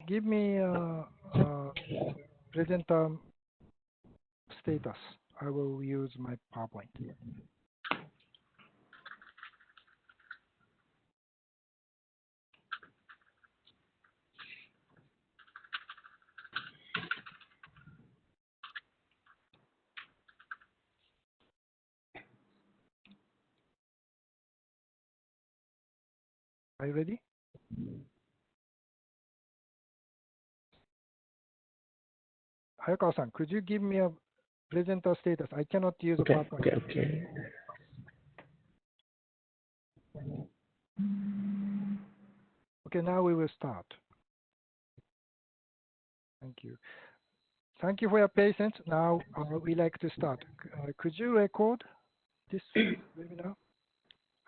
give me presenter status. I will use my PowerPoint. Are you ready? Hayakawa-san, could you give me a presenter status? I cannot use a PowerPoint. Okay. Okay, now we will start. Thank you. Thank you for your patience. Now we like to start. Could you record this webinar,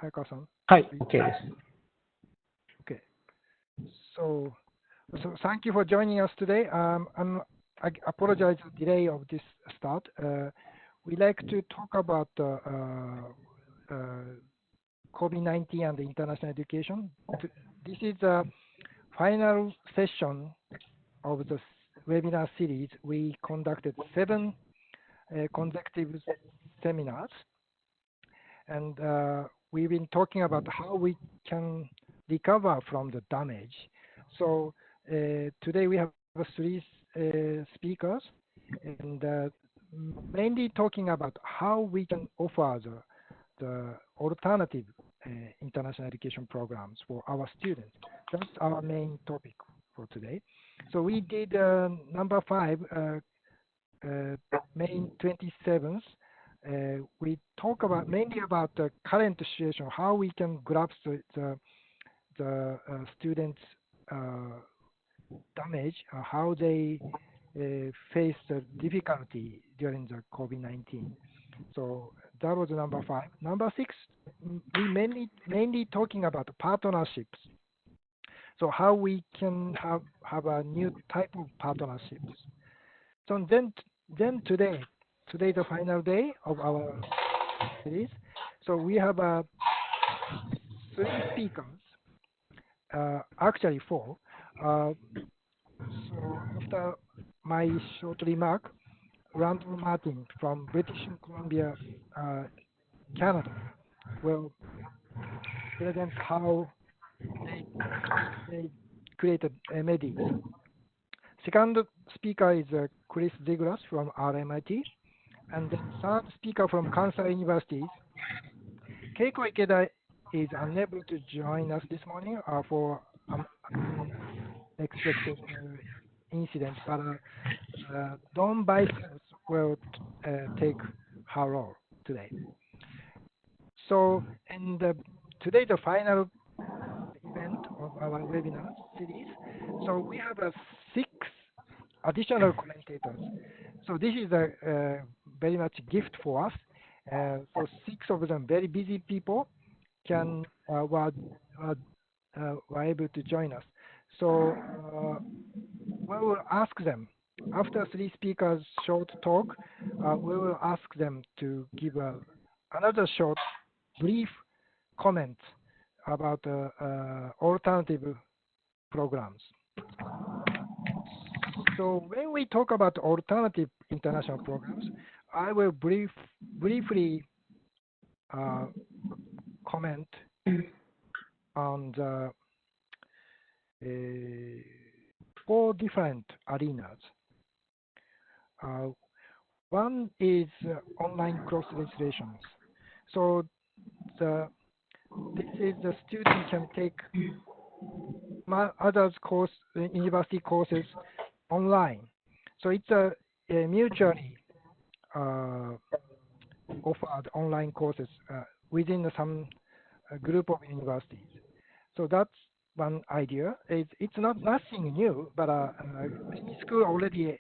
Hayakawa-san? Hi. Okay. Okay. So thank you for joining us today. I apologize for the delay of this start. We like to talk about COVID-19 and international education. This is the final session of the webinar series. We conducted 7 consecutive seminars, and we've been talking about how we can recover from the damage. So today we have 3 speakers, and mainly talking about how we can offer the alternative international education programs for our students. That's our main topic for today. So we did number 5, May 27th. We talk about mainly about the current situation, how we can grasp the students' damage, how they face the difficulty during the COVID-19. So that was number 5. Number 6, we mainly talking about partnerships. So how we can have a new type of partnerships. So then today the final day of our series. So we have 3 speakers, actually 4. So after my short remark, Randall Martin from British Columbia, Canada, will present how they created MEDIs. Second speaker is Chris Ziglas from RMIT, and the third speaker from Kansai University. Keiko Ikeda is unable to join us this morning for unexpected incident, but Don Biceps will take her role today. So, and today the final event of our webinar series. So we have 6 additional commentators. So this is a very much gift for us. So 6 of them very busy people were able to join us. So we will ask them after 3 speakers' short talk. We will ask them to give another short, brief comment about alternative programs. So when we talk about alternative international programs, I will briefly comment on the 4 different arenas. One is online cross-registrations. So this is the student can take others course, university courses online. So it's a mutually offered online courses within some group of universities. So that's one idea. It's not nothing new, but many schools already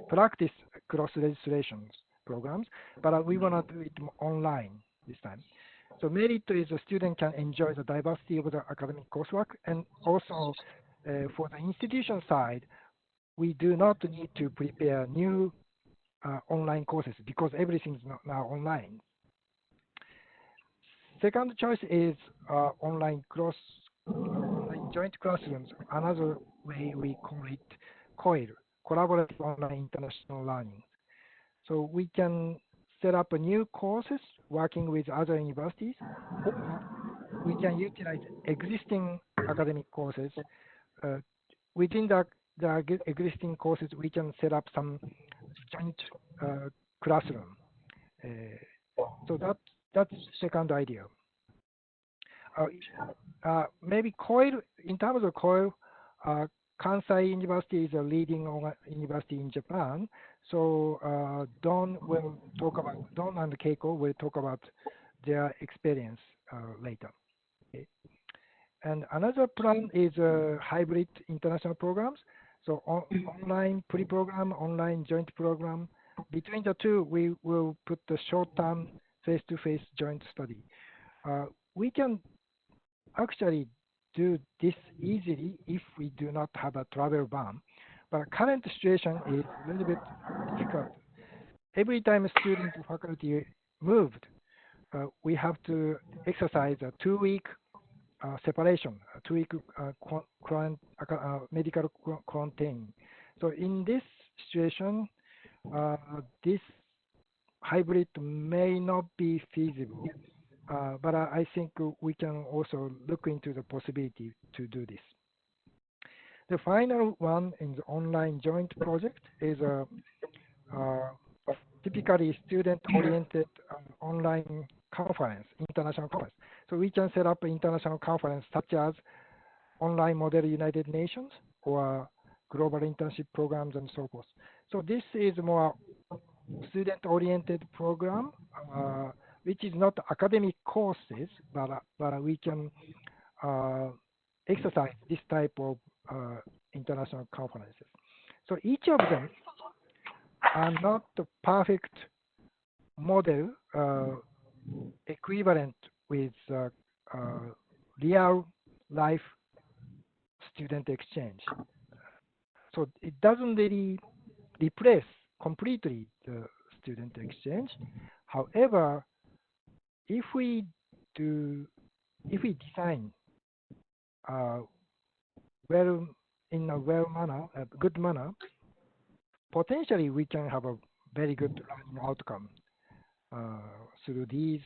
practice cross-registrations programs, but we want to do it online this time. So merit is a student can enjoy the diversity of the academic coursework, and also for the institution side, we do not need to prepare new online courses because everything is now online. Second choice is online joint classrooms, another way we call it COIL, Collaborative Online International Learning. So we can set up a new courses working with other universities, or we can utilize existing academic courses. Within the existing courses, we can set up some joint classroom. So that's second idea. Maybe COIL, in terms of COIL, Kansai University is a leading university in Japan. So Don and Keiko will talk about their experience later. Okay. And another plan is hybrid international programs. So online pre-program, online joint program. Between the two, we will put the short-term face-to-face joint study. We can actually do this easily if we do not have a travel ban. But current situation is a little bit difficult. Every time a student or faculty moved, we have to exercise a 2-week separation, a 2-week medical quarantine. So in this situation, this hybrid may not be feasible, but I think we can also look into the possibility to do this. The final one in the online joint project is a typically student-oriented online conference, international conference. So we can set up an international conference such as Online Model United Nations or Global Internship Programs and so forth. So this is more student-oriented program, which is not academic courses, but we can exercise this type of international conferences. So each of them are not the perfect model equivalent with real life student exchange. So it doesn't really replace completely the student exchange. However, if we design in a good manner, potentially we can have a very good learning outcome through these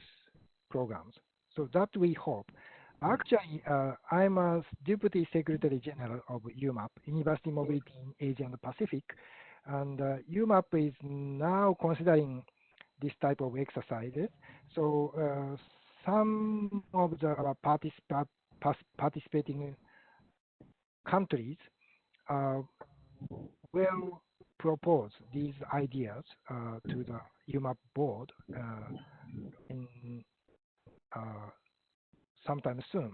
programs. So that we hope. Actually, I'm a Deputy Secretary General of UMAP, University Mobility in Asia and the Pacific, and UMAP is now considering this type of exercises. So some of the participating countries will propose these ideas to the UMAP board in sometime soon.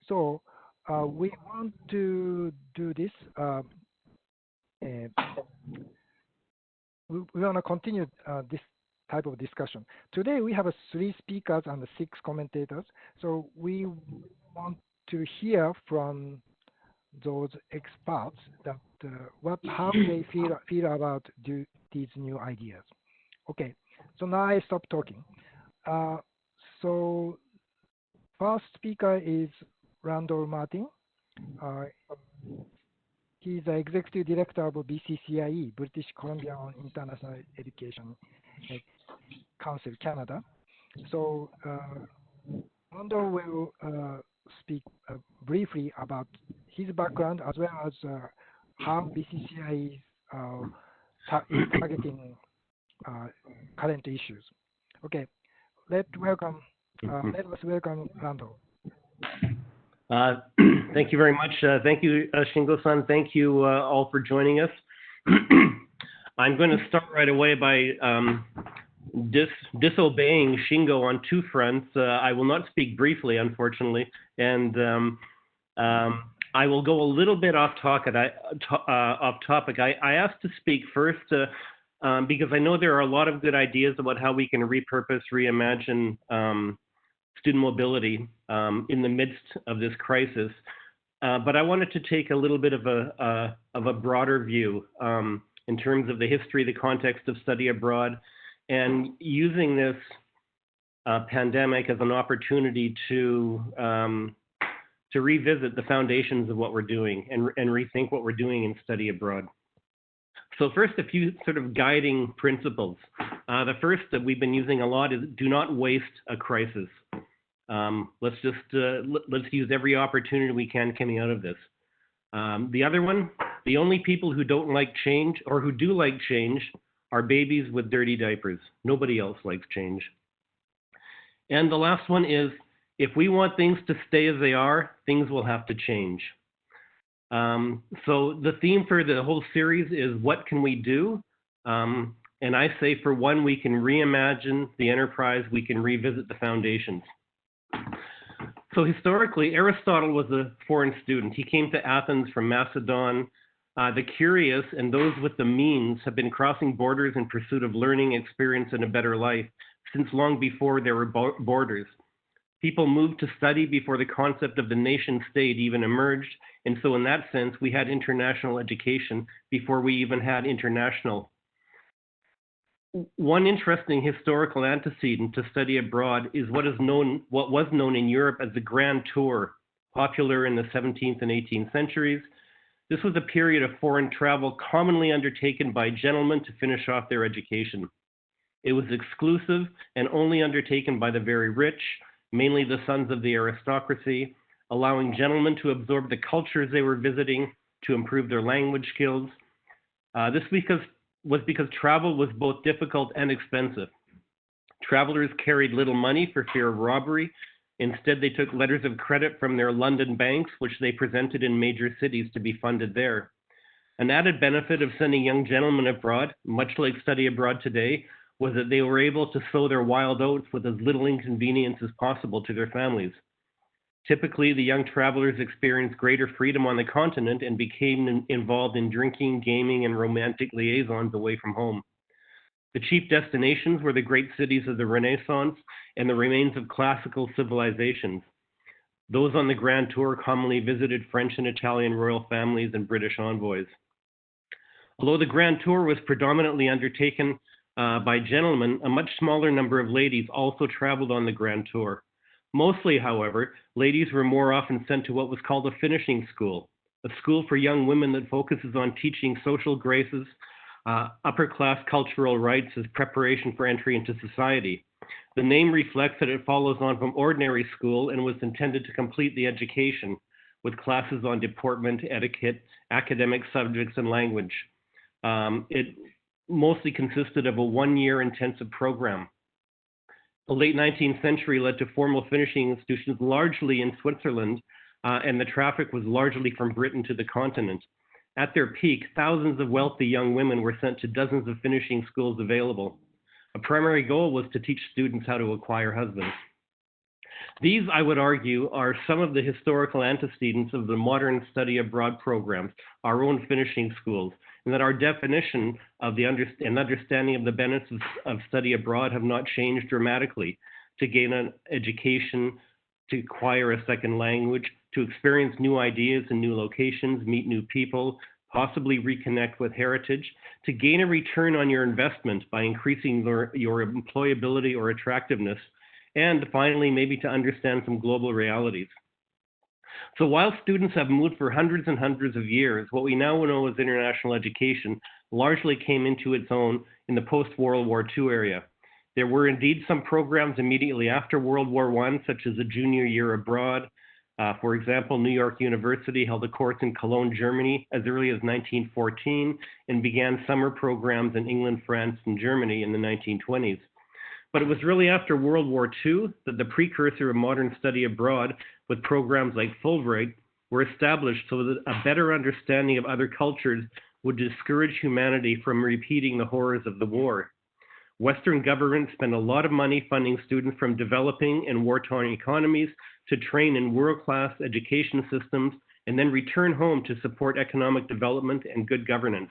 So we want to do this. We want to continue this type of discussion. Today we have 3 speakers and 6 commentators. So we want to hear from those experts that how they feel about these new ideas. Okay, so now I stop talking. So first speaker is Randall Martin. He's the Executive Director of BCCIE, British Columbia International Education Council, Canada. So Randall will speak briefly about his background as well as how BCCIE is targeting current issues. Okay, let us welcome Randall. Thank you very much. Thank you, Shingo-san. Thank you all for joining us. I'm going to start right away by disobeying Shingo on 2 fronts. I will not speak briefly, unfortunately, and I will go a little bit off topic. I asked to speak first because I know there are a lot of good ideas about how we can repurpose, reimagine student mobility in the midst of this crisis. But I wanted to take a little bit of a broader view in terms of the history, the context of study abroad, and using this pandemic as an opportunity to to revisit the foundations of what we're doing and rethink what we're doing in study abroad. So first, a few sort of guiding principles. The first that we've been using a lot is do not waste a crisis. Let's use every opportunity we can coming out of this. The other one, the only people who don't like change or who do like change are babies with dirty diapers. Nobody else likes change. And the last one is, if we want things to stay as they are, things will have to change. So the theme for the whole series is what can we do? And I say for one, we can reimagine the enterprise, we can revisit the foundations. So historically, Aristotle was a foreign student. He came to Athens from Macedon. The curious and those with the means have been crossing borders in pursuit of learning, experience, and a better life since long before there were borders. People moved to study before the concept of the nation state even emerged. And so in that sense, we had international education before we even had international. One interesting historical antecedent to study abroad is what was known in Europe as the Grand Tour, popular in the 17th and 18th centuries. This was a period of foreign travel commonly undertaken by gentlemen to finish off their education. It was exclusive and only undertaken by the very rich, mainly the sons of the aristocracy, allowing gentlemen to absorb the cultures they were visiting to improve their language skills. This was because travel was both difficult and expensive. Travelers carried little money for fear of robbery. Instead, they took letters of credit from their London banks, which they presented in major cities to be funded there. An added benefit of sending young gentlemen abroad, much like study abroad today, was that they were able to sow their wild oats with as little inconvenience as possible to their families. Typically, the young travelers experienced greater freedom on the continent and became involved in drinking, gaming, and romantic liaisons away from home. The chief destinations were the great cities of the Renaissance and the remains of classical civilizations. Those on the Grand Tour commonly visited French and Italian royal families and British envoys. Although the Grand Tour was predominantly undertaken by gentlemen, a much smaller number of ladies also traveled on the Grand Tour. Mostly, however, ladies were more often sent to what was called a finishing school, a school for young women that focuses on teaching social graces, upper-class cultural rights as preparation for entry into society. The name reflects that it follows on from ordinary school and was intended to complete the education with classes on deportment, etiquette, academic subjects, and language. It mostly consisted of a one-year intensive program. The late 19th century led to formal finishing institutions largely in Switzerland, and the traffic was largely from Britain to the continent. At their peak, thousands of wealthy young women were sent to dozens of finishing schools available. A primary goal was to teach students how to acquire husbands. These, I would argue, are some of the historical antecedents of the modern study abroad programs, our own finishing schools, and that our definition of and understanding of the benefits of study abroad have not changed dramatically. To gain an education, to acquire a second language, to experience new ideas in new locations, meet new people, possibly reconnect with heritage, to gain a return on your investment by increasing your employability or attractiveness, and finally, maybe to understand some global realities. So while students have moved for hundreds and hundreds of years, what we now know as international education largely came into its own in the post-World War II area. There were indeed some programs immediately after World War I, such as a junior year abroad. For example, New York University held a course in Cologne, Germany as early as 1914 and began summer programs in England, France, and Germany in the 1920s. But it was really after World War II that the precursor of modern study abroad with programs like Fulbright were established so that a better understanding of other cultures would discourage humanity from repeating the horrors of the war. Western governments spend a lot of money funding students from developing and war-torn economies to train in world-class education systems and then return home to support economic development and good governance.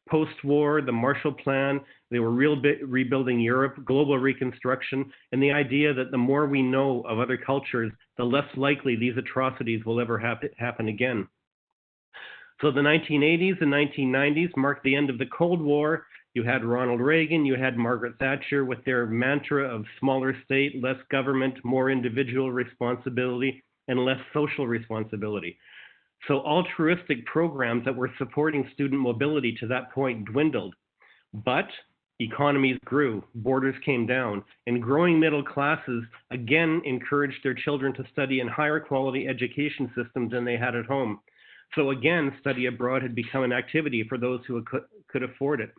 Post-war, the Marshall Plan, they were rebuilding Europe, global reconstruction, and the idea that the more we know of other cultures, the less likely these atrocities will ever happen again. So the 1980s and 1990s marked the end of the Cold War. You had Ronald Reagan, you had Margaret Thatcher with their mantra of smaller state, less government, more individual responsibility, and less social responsibility. So altruistic programs that were supporting student mobility to that point dwindled. But economies grew, borders came down, and growing middle classes again encouraged their children to study in higher quality education systems than they had at home. So again, study abroad had become an activity for those who could afford it.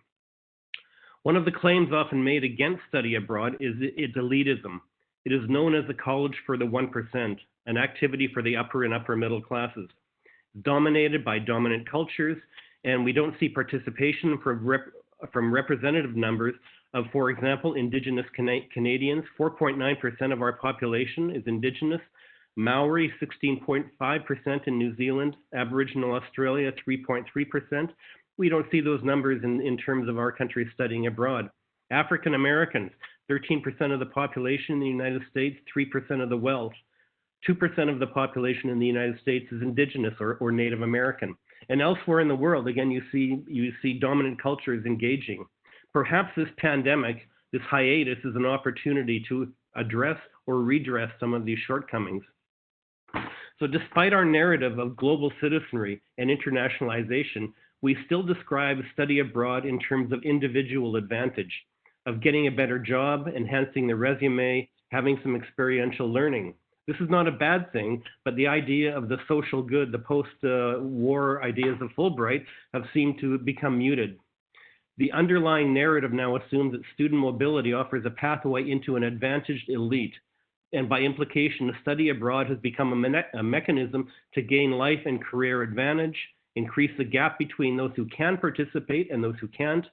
One of the claims often made against study abroad is its elitism. It is known as the college for the 1%, an activity for the upper and upper middle classes. Dominated by dominant cultures, and we don't see participation from representative numbers of, for example, Indigenous Canadians. 4.9% of our population is Indigenous. Maori, 16.5% in New Zealand. Aboriginal Australia, 3.3%. We don't see those numbers in terms of our country studying abroad. African Americans, 13% of the population in the United States, 3% of the wealth. 2% of the population in the United States is Indigenous or Native American. And elsewhere in the world, again, you see dominant cultures engaging. Perhaps this pandemic, this hiatus, is an opportunity to address or redress some of these shortcomings. So despite our narrative of global citizenry and internationalization, we still describe study abroad in terms of individual advantage, of getting a better job, enhancing the resume, having some experiential learning. This is not a bad thing, but the idea of the social good, the post-war ideas of Fulbright, have seemed to become muted. The underlying narrative now assumes that student mobility offers a pathway into an advantaged elite, and by implication, study abroad has become a mechanism to gain life and career advantage, increase the gap between those who can participate and those who can't,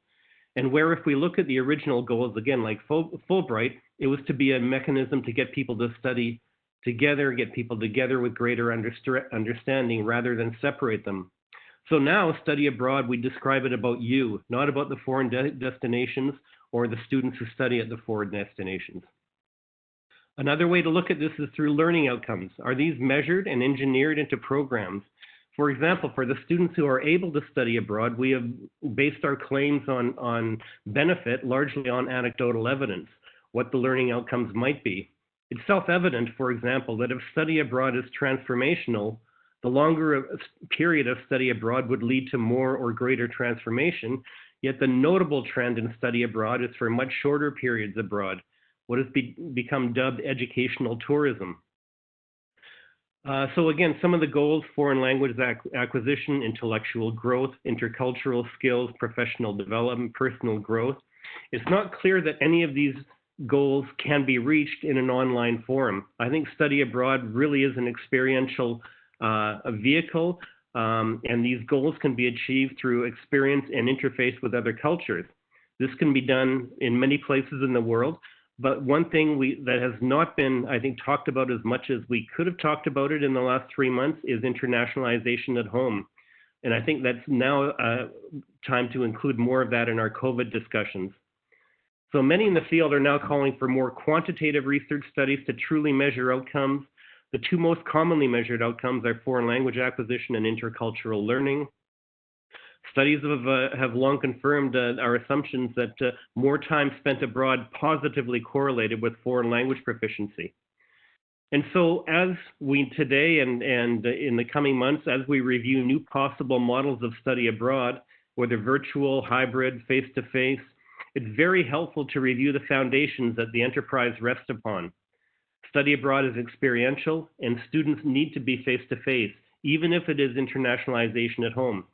and where if we look at the original goals, again, like Fulbright, it was to be a mechanism to get people to study together, get people together with greater understanding rather than separate them. So now, study abroad, we describe it about you, not about the foreign destinations or the students who study at the foreign destinations. Another way to look at this is through learning outcomes. Are these measured and engineered into programs? For example, for the students who are able to study abroad, we have based our claims on benefit largely on anecdotal evidence, what the learning outcomes might be. It's self-evident, for example, that if study abroad is transformational, the longer period of study abroad would lead to more or greater transformation, yet the notable trend in study abroad is for much shorter periods abroad, what has become dubbed educational tourism. So again, some of the goals: foreign language acquisition, intellectual growth, intercultural skills, professional development, personal growth. It's not clear that any of these goals can be reached in an online forum. I think study abroad really is an experiential vehicle, and these goals can be achieved through experience and interface with other cultures. This can be done in many places in the world, but one thing that has not been, I think, talked about as much as we could have talked about it in the last 3 months is internationalization at home. And I think that's now time to include more of that in our COVID discussions. So many in the field are now calling for more quantitative research studies to truly measure outcomes. The two most commonly measured outcomes are foreign language acquisition and intercultural learning. Studies have long confirmed our assumptions that more time spent abroad positively correlated with foreign language proficiency. And so as we today and in the coming months, as we review new possible models of study abroad, whether virtual, hybrid, face-to-face, it's very helpful to review the foundations that the enterprise rests upon. Study abroad is experiential, and students need to be face-to-face, even if it is internationalization at home.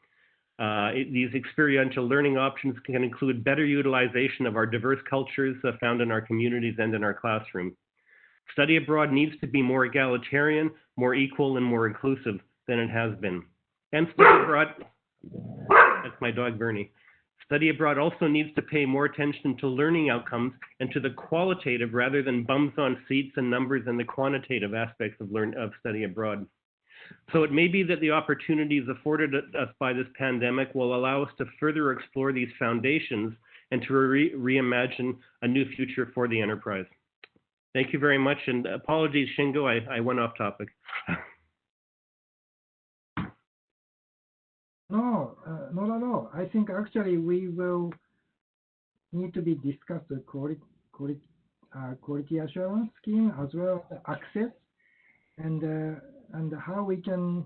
These experiential learning options can include better utilization of our diverse cultures found in our communities and in our classroom. Study abroad needs to be more egalitarian, more equal, and more inclusive than it has been. And study abroad, that's my dog Bernie. Study abroad also needs to pay more attention to learning outcomes and to the qualitative rather than bums on seats and numbers and the quantitative aspects of study abroad. So it may be that the opportunities afforded us by this pandemic will allow us to further explore these foundations and to reimagine a new future for the enterprise. Thank you very much, and apologies, Shingo, I went off topic. No, not at all. I think actually we will need to be discussed the quality assurance scheme as well as access. And and how we can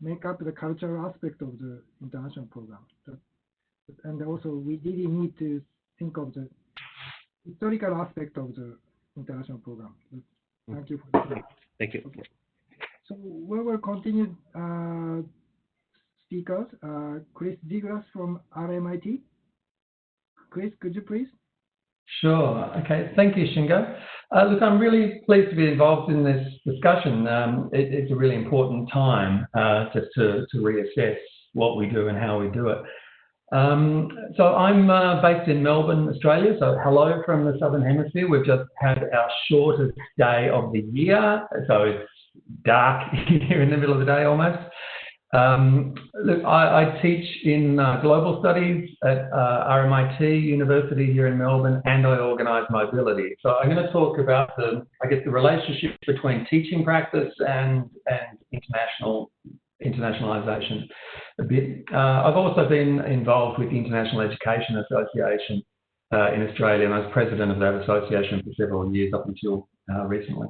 make up the cultural aspect of the international program. And also, we really need to think of the historical aspect of the international program. Thank you for that. Thank you. Okay. So we will continue speakers. Chris Douglas from RMIT. Chris, could you please? Sure. Okay. Thank you, Shingo. Look, I'm really pleased to be involved in this discussion. It's a really important time just to reassess what we do and how we do it. So I'm based in Melbourne, Australia. So hello from the Southern Hemisphere. We've just had our shortest day of the year. So it's dark here in the middle of the day almost. Look, I teach in global studies at RMIT University here in Melbourne, and I organise mobility. So I'm going to talk about the relationship between teaching practice and internationalisation a bit. I've also been involved with the International Education Association in Australia, and I was president of that association for several years up until recently.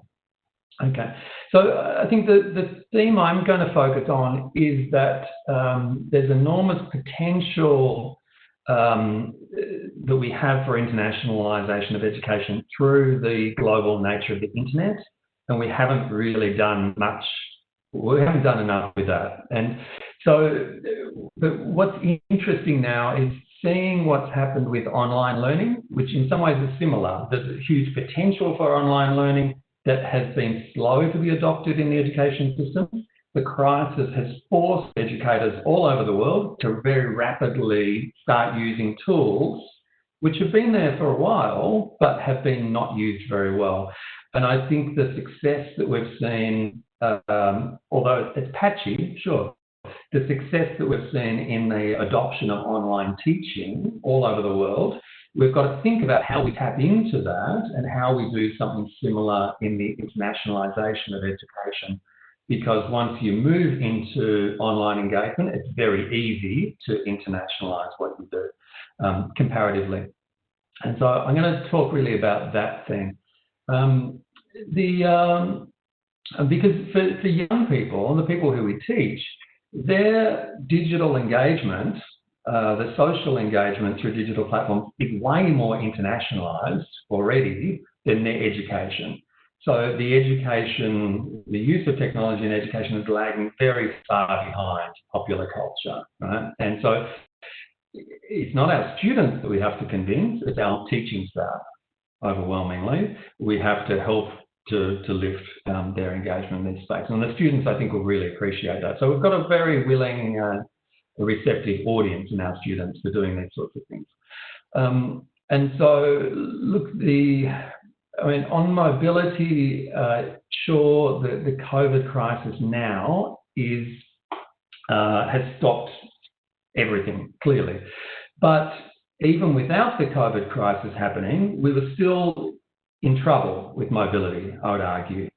Okay, so I think the theme I'm going to focus on is that there's enormous potential that we have for internationalisation of education through the global nature of the internet, and we haven't really done much. We haven't done enough with that. And so but what's interesting now is seeing what's happened with online learning, which in some ways is similar. There's a huge potential for online learning that has been slow to be adopted in the education system. The crisis has forced educators all over the world to very rapidly start using tools which have been there for a while but have been not used very well. And I think the success that we've seen, although it's patchy, sure, the success that we've seen in the adoption of online teaching all over the world, we've got to think about how we tap into that and how we do something similar in the internationalisation of education. Because once you move into online engagement, it's very easy to internationalise what you do comparatively. And so I'm going to talk really about that thing. Because for young people and the people who we teach, their digital engagement, the social engagement through digital platforms is way more internationalised already than their education. So the use of technology in education is lagging very far behind popular culture, right? And so it's not our students that we have to convince, it's our teaching staff, overwhelmingly. We have to help to lift their engagement in this space. And the students, I think, will really appreciate that. So we've got a very willing, receptive audience in our students for doing these sorts of things. And so, look, on mobility, sure, the COVID crisis now has stopped everything, clearly. But even without the COVID crisis happening, we were still in trouble with mobility, I would argue,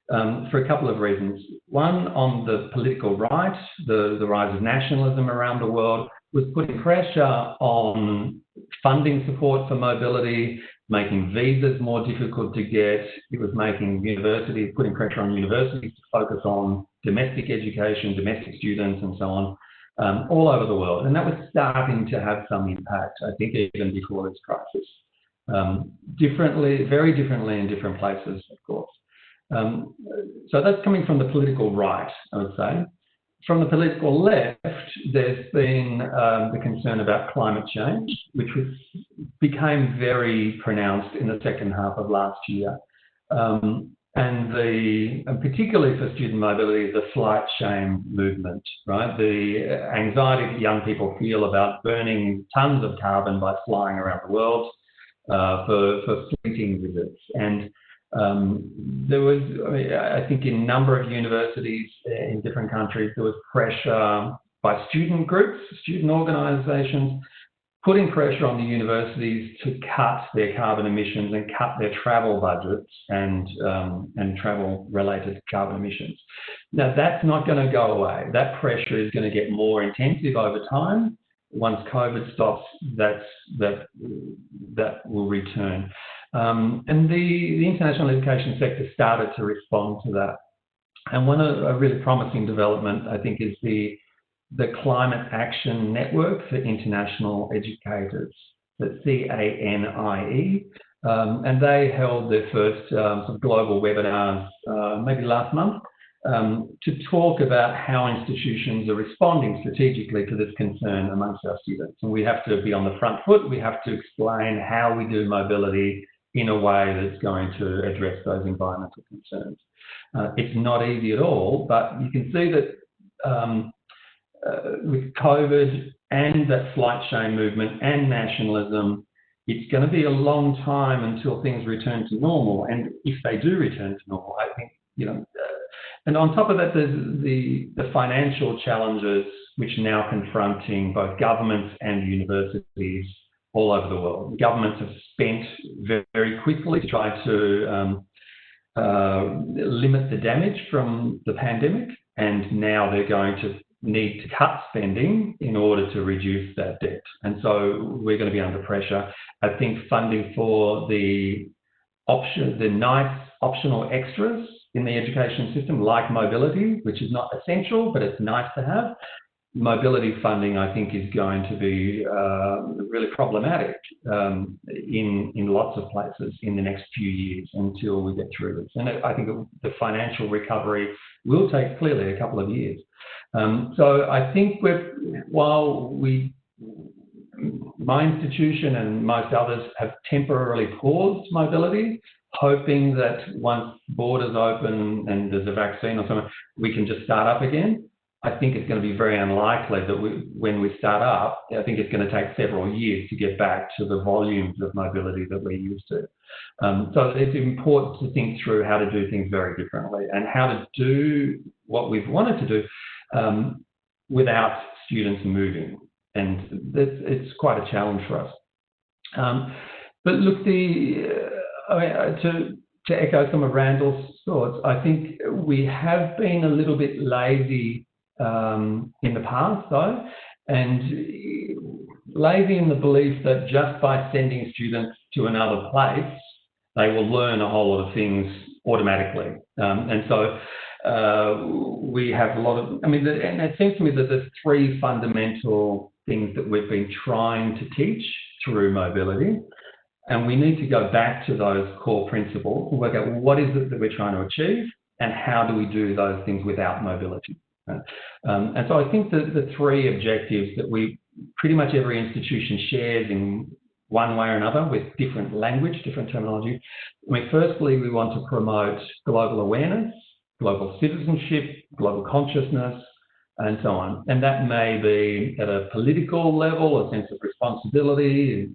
for a couple of reasons. One, on the political right, the rise of nationalism around the world was putting pressure on funding support for mobility, making visas more difficult to get. It was putting pressure on universities to focus on domestic education, domestic students, and so on, all over the world. And that was starting to have some impact, I think, even before this crisis. Very differently in different places, of course. So that's coming from the political right, I would say. From the political left, there's been the concern about climate change, which became very pronounced in the second half of last year. And particularly for student mobility, the flight shame movement, right? The anxiety that young people feel about burning tons of carbon by flying around the world for fleeting visits. And there was, I think, in a number of universities in different countries, there was pressure by student groups, student organisations, putting pressure on the universities to cut their carbon emissions and cut their travel budgets and travel-related carbon emissions. Now, that's not going to go away. That pressure is going to get more intensive over time. Once COVID stops, that will return. And the international education sector started to respond to that. And a really promising development, I think, is the Climate Action Network for International Educators, the CANIE. And they held their first sort of global webinars maybe last month to talk about how institutions are responding strategically to this concern amongst our students. And we have to be on the front foot. We have to explain how we do mobility in a way that's going to address those environmental concerns. It's not easy at all, but you can see that with COVID and that flight shame movement and nationalism, it's going to be a long time until things return to normal. And if they do return to normal, I think, and on top of that, there's the financial challenges which are now confronting both governments and universities all over the world. Governments have spent very, very quickly to try to limit the damage from the pandemic, and now they're going to need to cut spending in order to reduce that debt. And so we're going to be under pressure. I think funding for the nice optional extras in the education system, like mobility, which is not essential, but it's nice to have. Mobility funding, I think, is going to be really problematic in lots of places in the next few years until we get through this. And I think the financial recovery will take clearly a couple of years. So I think while my institution and most others have temporarily paused mobility, hoping that once borders open and there's a vaccine or something, we can just start up again. I think it's going to be very unlikely that when we start up, I think it's going to take several years to get back to the volumes of mobility that we're used to. So it's important to think through how to do things very differently and how to do what we've wanted to do without students moving. And it's quite a challenge for us. But look, to echo some of Randall's thoughts, I think we have been a little bit lazy in the past, though, and lazy in the belief that just by sending students to another place, they will learn a whole lot of things automatically. And so we have a lot of, and it seems to me that there's three fundamental things that we've been trying to teach through mobility. And we need to go back to those core principles and work out what is it that we're trying to achieve and how do we do those things without mobility. And so I think that the three objectives that pretty much every institution shares in one way or another with different language, different terminology. Firstly, we want to promote global awareness, global citizenship, global consciousness, and so on. And that may be at a political level, a sense of responsibility,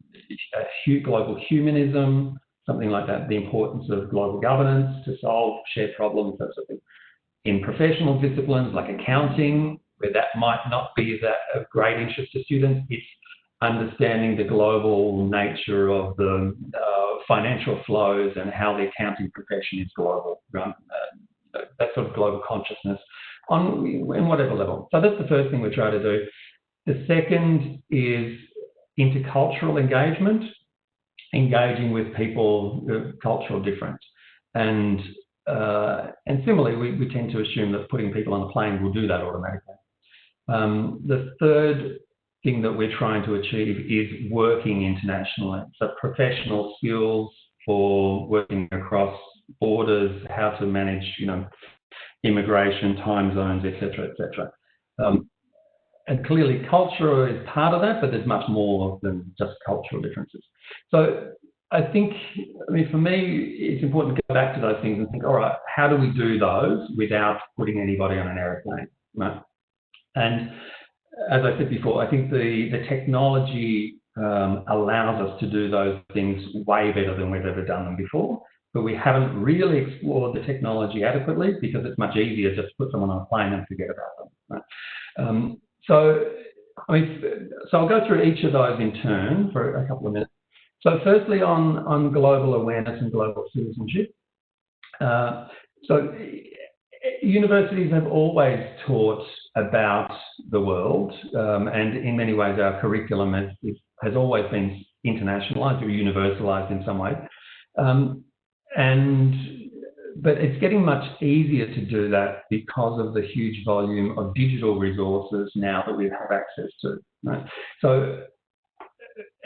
global humanism, something like that, the importance of global governance to solve shared problems, that sort of thing. In professional disciplines like accounting, where that might not be that of great interest to students, it's understanding the global nature of the financial flows and how the accounting profession is global, that sort of global consciousness in whatever level. So that's the first thing we try to do. The second is intercultural engagement, engaging with people of cultural difference. And similarly, we tend to assume that putting people on a plane will do that automatically. The third thing that we're trying to achieve is working internationally. So professional skills for working across borders, how to manage, immigration, time zones, etc., etc. And clearly culture is part of that, but there's much more than just cultural differences. So I think, for me, it's important to go back to those things and think, all right, how do we do those without putting anybody on an aeroplane, right? And as I said before, I think the technology allows us to do those things way better than we've ever done them before, but we haven't really explored the technology adequately because it's much easier just to put someone on a plane and forget about them, right? So I'll go through each of those in turn for a couple of minutes. So firstly, on global awareness and global citizenship. So universities have always taught about the world, and in many ways our curriculum has always been internationalised or universalised in some way. And but it's getting much easier to do that because of the huge volume of digital resources now that we have access to. Right? So,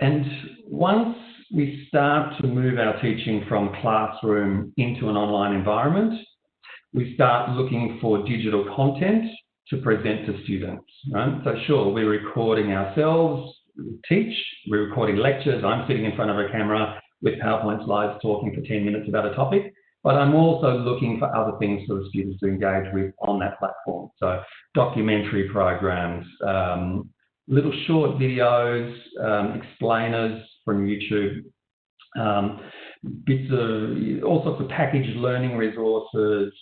and once we start to move our teaching from classroom into an online environment, we start looking for digital content to present to students. Right? So sure, we're recording ourselves, we teach, we're recording lectures, I'm sitting in front of a camera with PowerPoint slides talking for 10 minutes about a topic, but I'm also looking for other things for the students to engage with on that platform. So documentary programs, little short videos, explainers from YouTube, bits of all sorts of packaged learning resources,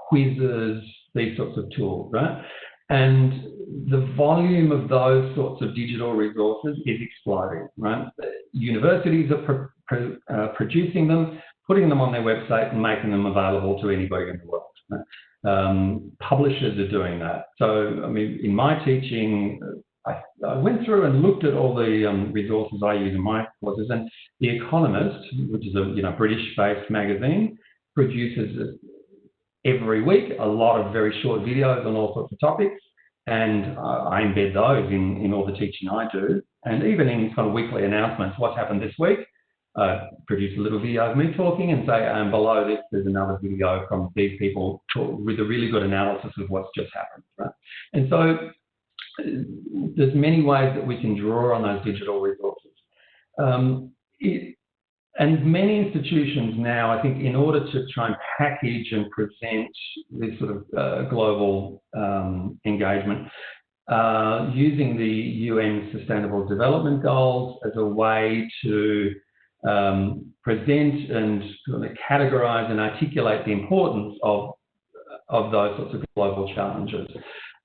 quizzes, these sorts of tools, right? And the volume of those sorts of digital resources is exploding, right? Universities are producing them, putting them on their website and making them available to anybody in the world. Right? Publishers are doing that. So, I mean, in my teaching, I went through and looked at all the resources I use in my courses, and The Economist, which is a British-based magazine, produces every week a lot of very short videos on all sorts of topics, and I embed those in all the teaching I do. And even in kind of weekly announcements, what's happened this week, produce a little video of me talking and say, below this, there's another video from these people with a really good analysis of what's just happened. Right? And so there's many ways that we can draw on those digital resources. And many institutions now, I think, in order to try and package and present this sort of global engagement, using the UN Sustainable Development Goals as a way to present and categorise and articulate the importance of those sorts of global challenges.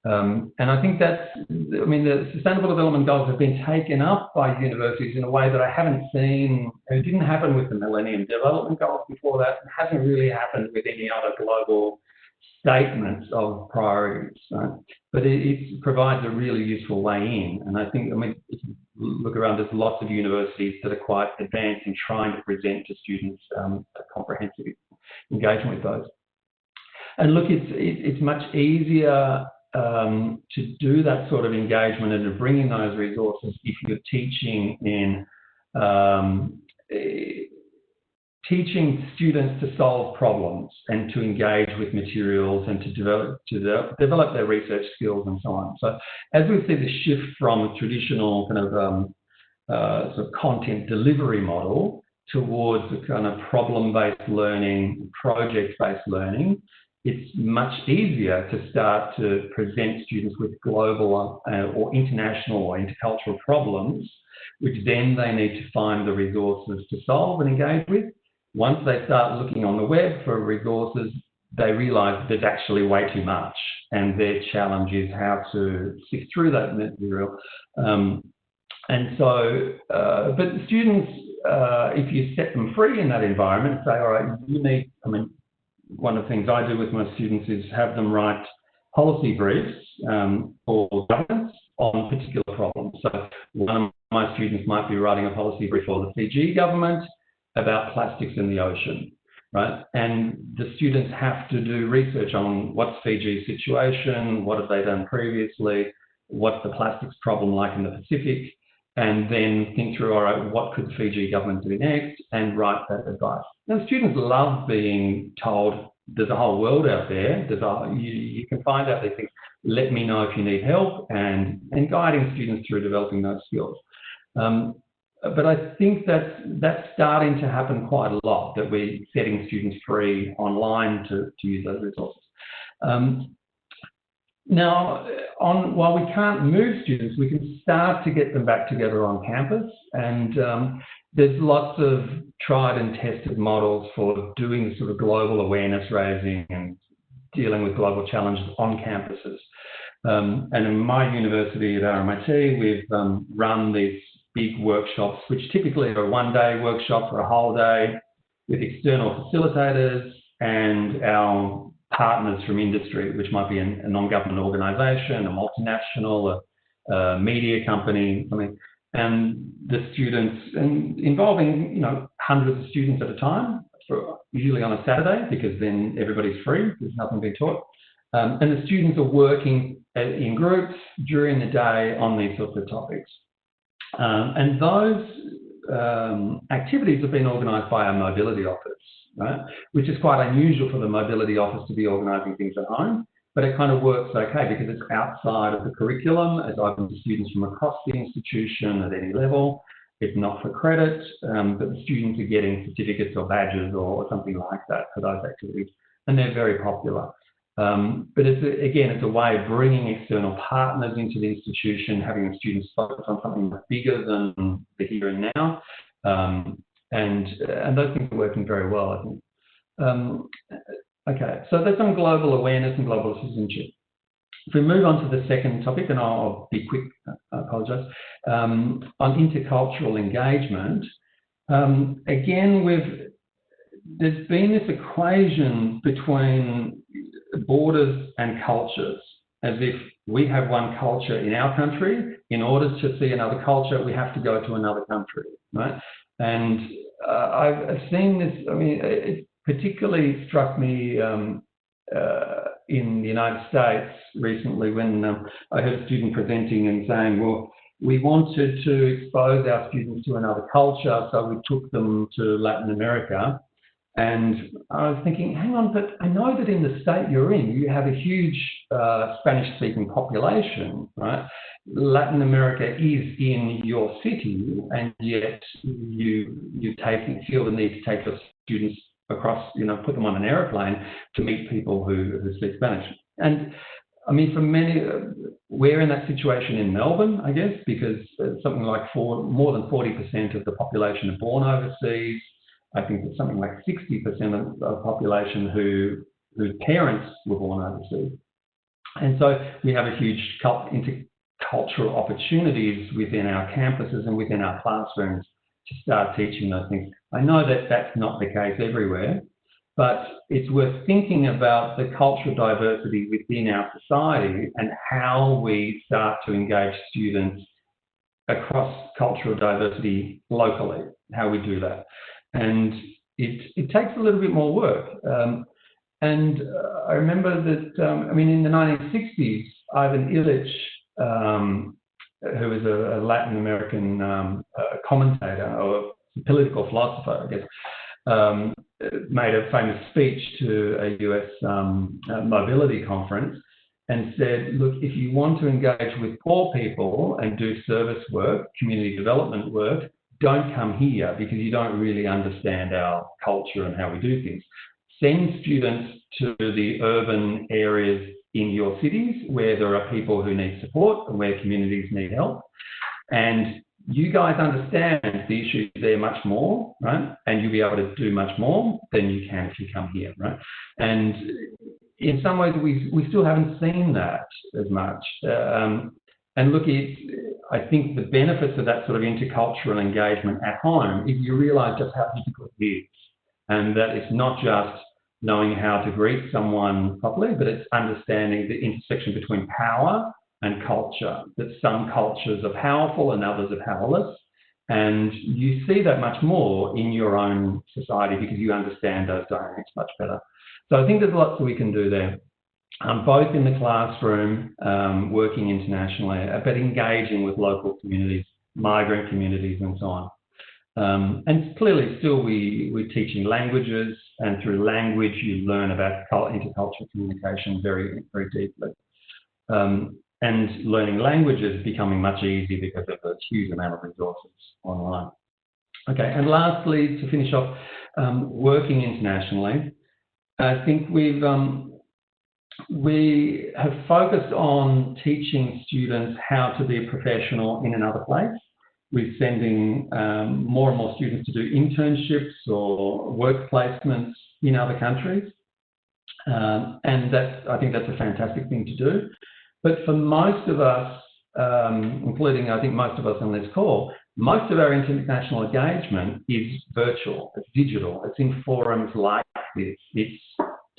And I think that's, I mean, the Sustainable Development Goals have been taken up by universities in a way that I haven't seen. It didn't happen with the Millennium Development Goals before that. It hasn't really happened with any other global statements of priorities. Right? But it provides a really useful way in. And I think, I mean, if you look around, there's lots of universities that are quite advanced in trying to present to students a comprehensive engagement with those. And look, it's much easier to do that sort of engagement and to bring in those resources if you're teaching in teaching students to solve problems and to engage with materials and to develop their research skills and so on. So as we see the shift from a traditional kind of sort of content delivery model towards a kind of problem-based learning, project-based learning, it's much easier to start to present students with global or international or intercultural problems, which then they need to find the resources to solve and engage with. Once they start looking on the web for resources, they realise there's actually way too much, and their challenge is how to sift through that material. And so, but the students, if you set them free in that environment, say, all right, you need, I mean, one of the things I do with my students is have them write policy briefs for governments on particular problems. So one of my students might be writing a policy brief for the Fiji government about plastics in the ocean, right? And the students have to do research on what's Fiji's situation, what have they done previously, what's the plastics problem like in the Pacific, and then think through, all right, what could the Fiji government do next, and write that advice. Now, students love being told there's a whole world out there, you can find out these things, let me know if you need help, and guiding students through developing those skills. But I think that's starting to happen quite a lot, that we're setting students free online to use those resources. Now, while we can't move students, we can start to get them back together on campus, and there's lots of tried and tested models for doing sort of global awareness raising and dealing with global challenges on campuses. And in my university at RMIT, we've run these big workshops, which typically are a one-day workshop or a whole day with external facilitators and our partners from industry, which might be a non-government organisation, a multinational, a media company, something, and the students, and involving hundreds of students at a time, usually on a Saturday, because then everybody's free, there's nothing being taught. And the students are working in groups during the day on these sorts of topics. And those activities have been organised by our mobility office, right? Which is quite unusual for the mobility office to be organising things at home, but it kind of works okay because it's outside of the curriculum. It's open to students from across the institution at any level. It's not for credit, but the students are getting certificates or badges or something like that for those activities, and they're very popular. But it's a way of bringing external partners into the institution, having the students focus on something bigger than the here and now, and those things are working very well, I think. Okay, so that's on global awareness and global citizenship. If we move on to the second topic, and I'll be quick, I apologise, on intercultural engagement, again, there's been this equation between borders and cultures, as if we have one culture in our country. In order to see another culture, we have to go to another country, right? And I've seen this, I mean, it particularly struck me in the United States recently when I heard a student presenting and saying, well, we wanted to expose our students to another culture, so we took them to Latin America. And I was thinking, hang on, but I know that in the state you're in, you have a huge Spanish-speaking population, right? Latin America is in your city, and yet you feel the need to take your students across, put them on an aeroplane to meet people who speak Spanish. And I mean, for many, we're in that situation in Melbourne, I guess, because something like more than 40% of the population are born overseas. I think it's something like 60% of the population whose parents were born overseas. And so we have a huge intercultural opportunities within our campuses and within our classrooms to start teaching those things. I know that that's not the case everywhere, but it's worth thinking about the cultural diversity within our society and how we start to engage students across cultural diversity locally, how we do that. And it takes a little bit more work. And I remember that, in the 1960s, Ivan Illich, who was a Latin American commentator or political philosopher, I guess, made a famous speech to a US mobility conference and said, look, if you want to engage with poor people and do service work, community development work, don't come here because you don't really understand our culture and how we do things. Send students to the urban areas in your cities where there are people who need support and where communities need help. And you guys understand the issues there much more, right? And you'll be able to do much more than you can if you come here, right? And in some ways, we still haven't seen that as much. And look, I think the benefits of that sort of intercultural engagement at home is you realise just how difficult it is. And that it's not just knowing how to greet someone properly, but it's understanding the intersection between power and culture, that some cultures are powerful and others are powerless. And you see that much more in your own society because you understand those dynamics much better. So I think there's lots that we can do there. Both in the classroom, working internationally, but engaging with local communities, migrant communities and so on. And clearly still we're teaching languages, and through language you learn about intercultural communication very, very deeply. And learning languages is becoming much easier because of the huge amount of resources online. Okay, and lastly, to finish off, working internationally, I think we have focused on teaching students how to be a professional in another place. We're sending more and more students to do internships or work placements in other countries. And I think that's a fantastic thing to do. But for most of us, including I think most of us on this call, most of our international engagement is virtual, it's digital, it's in forums like this. It's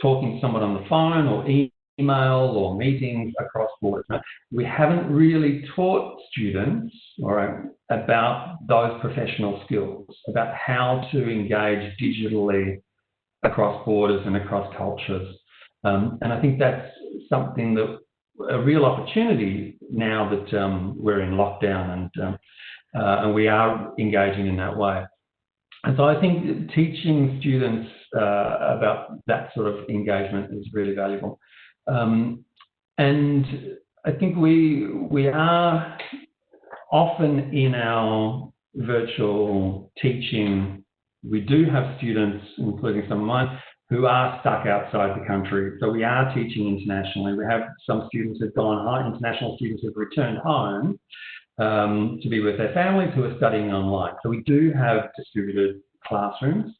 talking to someone on the phone or email or meetings across borders. We haven't really taught students about those professional skills, about how to engage digitally across borders and across cultures. And I think that's something that a real opportunity now that we're in lockdown and we are engaging in that way. And so I think teaching students about that sort of engagement is really valuable. And I think we are often in our virtual teaching, we do have students, including some of mine, who are stuck outside the country. So we are teaching internationally. We have some students who've gone home, international students who've returned home to be with their families who are studying online. So we do have distributed classrooms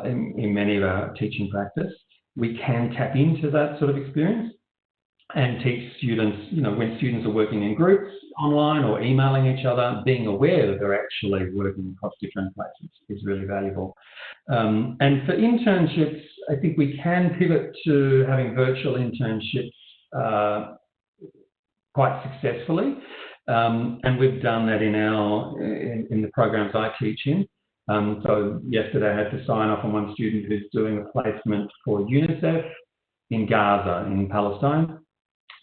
in many of our teaching practice. We can tap into that sort of experience and teach students, when students are working in groups online or emailing each other, being aware that they're actually working across different places is really valuable. And for internships, I think we can pivot to having virtual internships quite successfully. And we've done that in the programs I teach in. So yesterday I had to sign off on one student who's doing a placement for UNICEF in Gaza, in Palestine.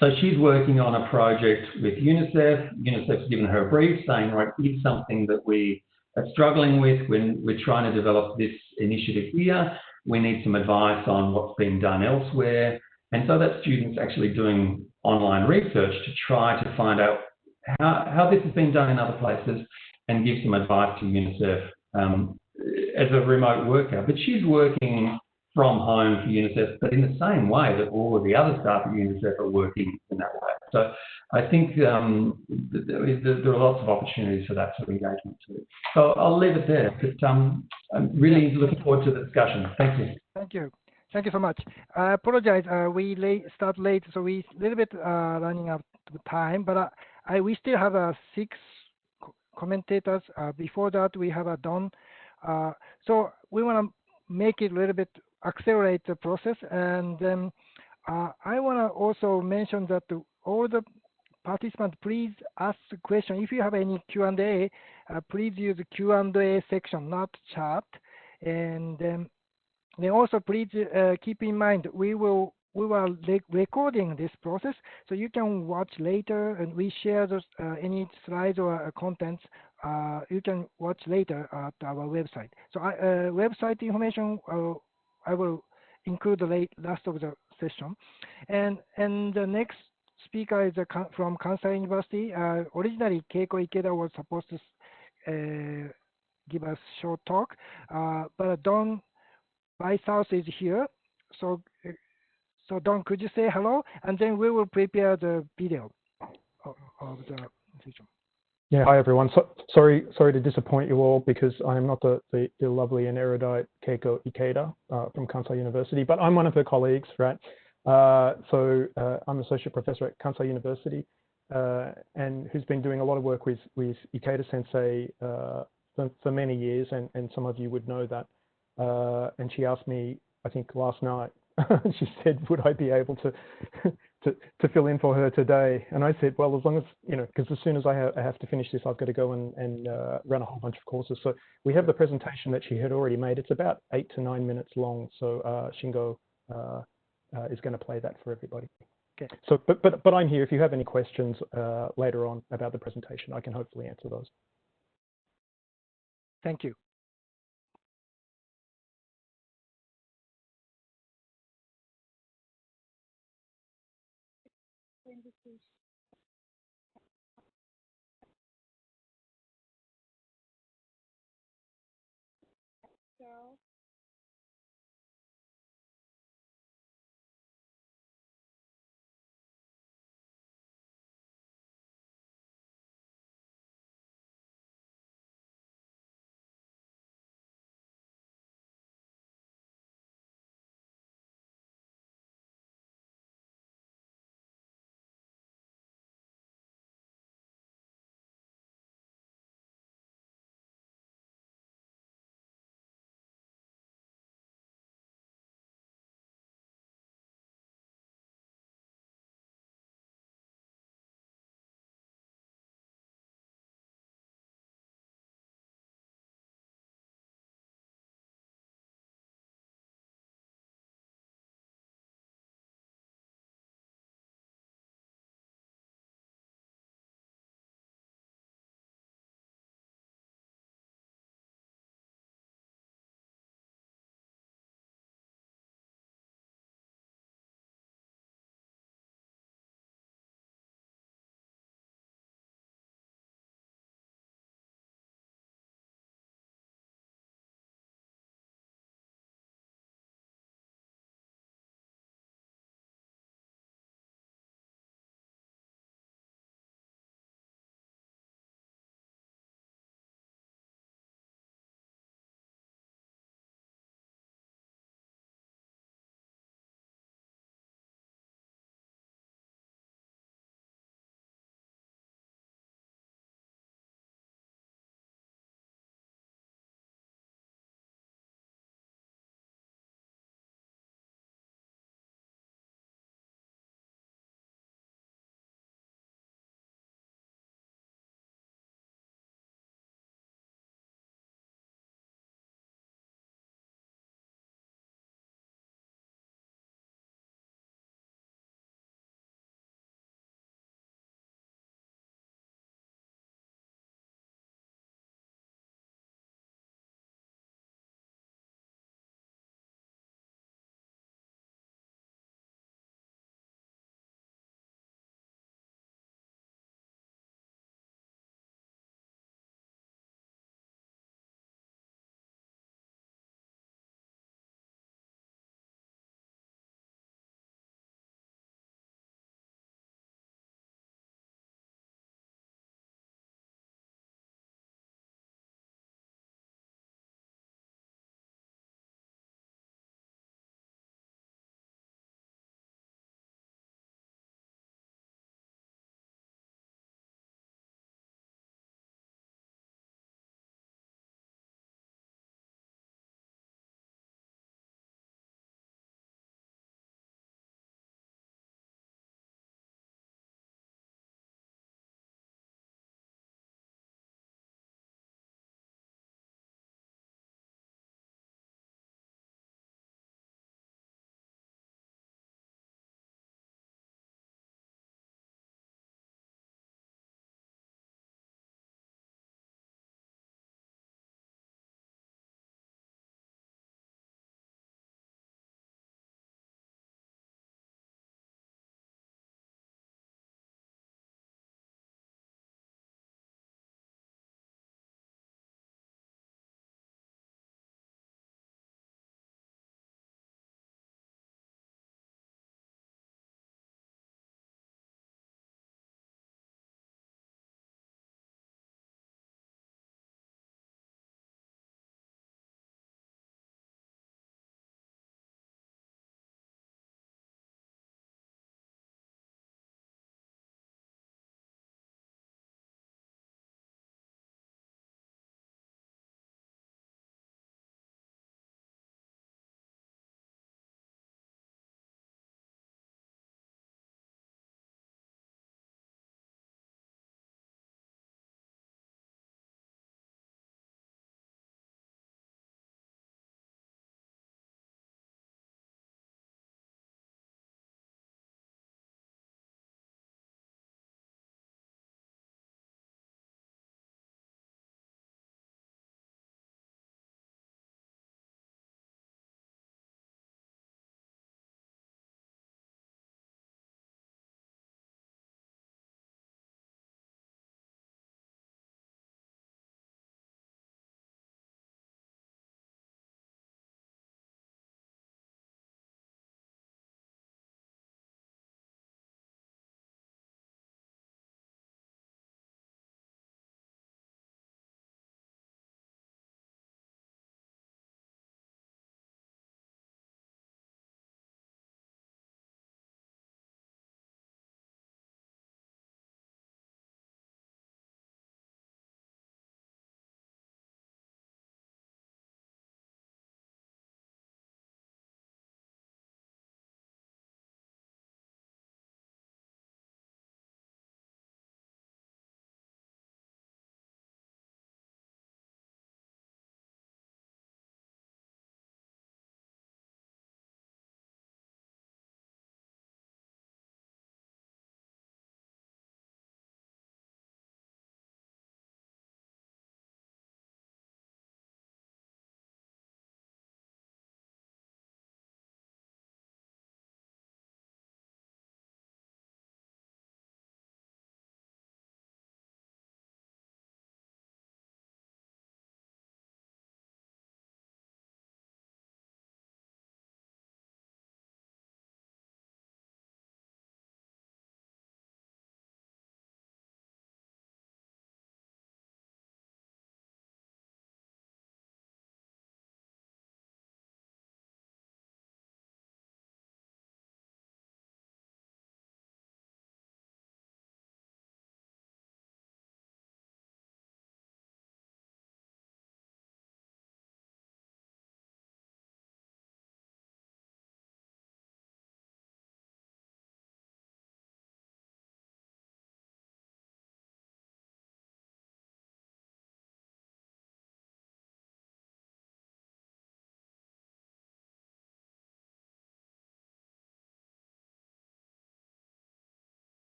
So she's working on a project with UNICEF. UNICEF's given her a brief saying, right, here's something that we are struggling with when we're trying to develop this initiative here. We need some advice on what's being done elsewhere. And so that student's actually doing online research to try to find out how this has been done in other places and give some advice to UNICEF as a remote worker. But she's working from home for UNICEF, but in the same way that all of the other staff at UNICEF are working in that way. So I think there are lots of opportunities for that sort of engagement too. So I'll leave it there, but I'm really looking forward to the discussion. Thank you. Thank you. Thank you so much. I apologize. We start late, so we a little bit running out of time, but we still have 6 commentators. Before that, we have Don. So we want to make it a little bit accelerate the process, and then I want to also mention that all the participants, please ask the question. If you have any Q&A, please use the Q&A section, not chat. And then also please keep in mind we are recording this process, so you can watch later, and we share those, any slides or contents. You can watch later at our website. So website information I will include the last of the session. And the next speaker is from Kansai University. Originally, Keiko Ikeda was supposed to give us a short talk, but Don South is here. So Don, could you say hello? And then we will prepare the video of the session. Yeah, hi everyone. Sorry to disappoint you all, because I am not the lovely and erudite Keiko Ikeda from Kansai University, but I'm one of her colleagues, right? I'm associate professor at Kansai University, and who's been doing a lot of work with Ikeda Sensei for many years, and some of you would know that. And she asked me, I think last night, she said, would I be able to fill in for her today? And I said, well, as long as, because as soon as I have to finish this, I've got to go and run a whole bunch of courses. So we have the presentation that she had already made. It's about 8 to 9 minutes long. So Shingo is going to play that for everybody. Okay. So, but I'm here. If you have any questions later on about the presentation, I can hopefully answer those. Thank you.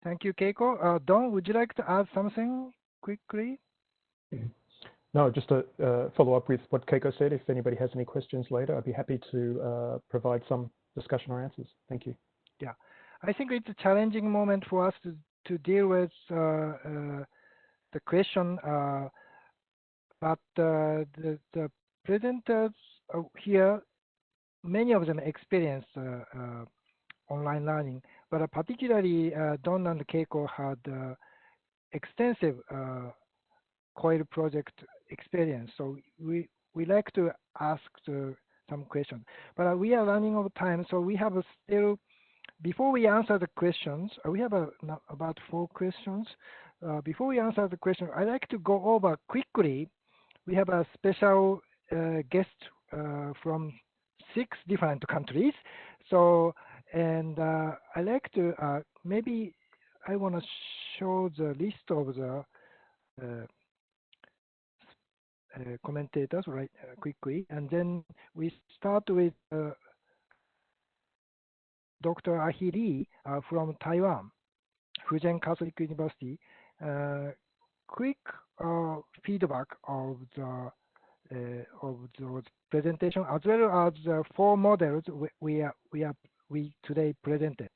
Thank you, Keiko. Don, would you like to add something quickly? No, just to follow up with what Keiko said. If anybody has any questions later, I'd be happy to provide some discussion or answers. Thank you. Yeah, I think it's a challenging moment for us to deal with the question, but the presenters here, many of them experienced online learning, but particularly Don and Keiko had extensive COIL project experience. So we like to ask some questions, but we are running out of time. So we have still, before we answer the questions, we have about 4 questions. Before we answer the question, I'd like to go over quickly. We have a special guest from 6 different countries. So, and I like to, maybe I want to show the list of the commentators right quickly. And then we start with Dr. Ahi Lee from Taiwan, Fujian Catholic University. Quick feedback of those presentation, as well as the 4 models we today presented.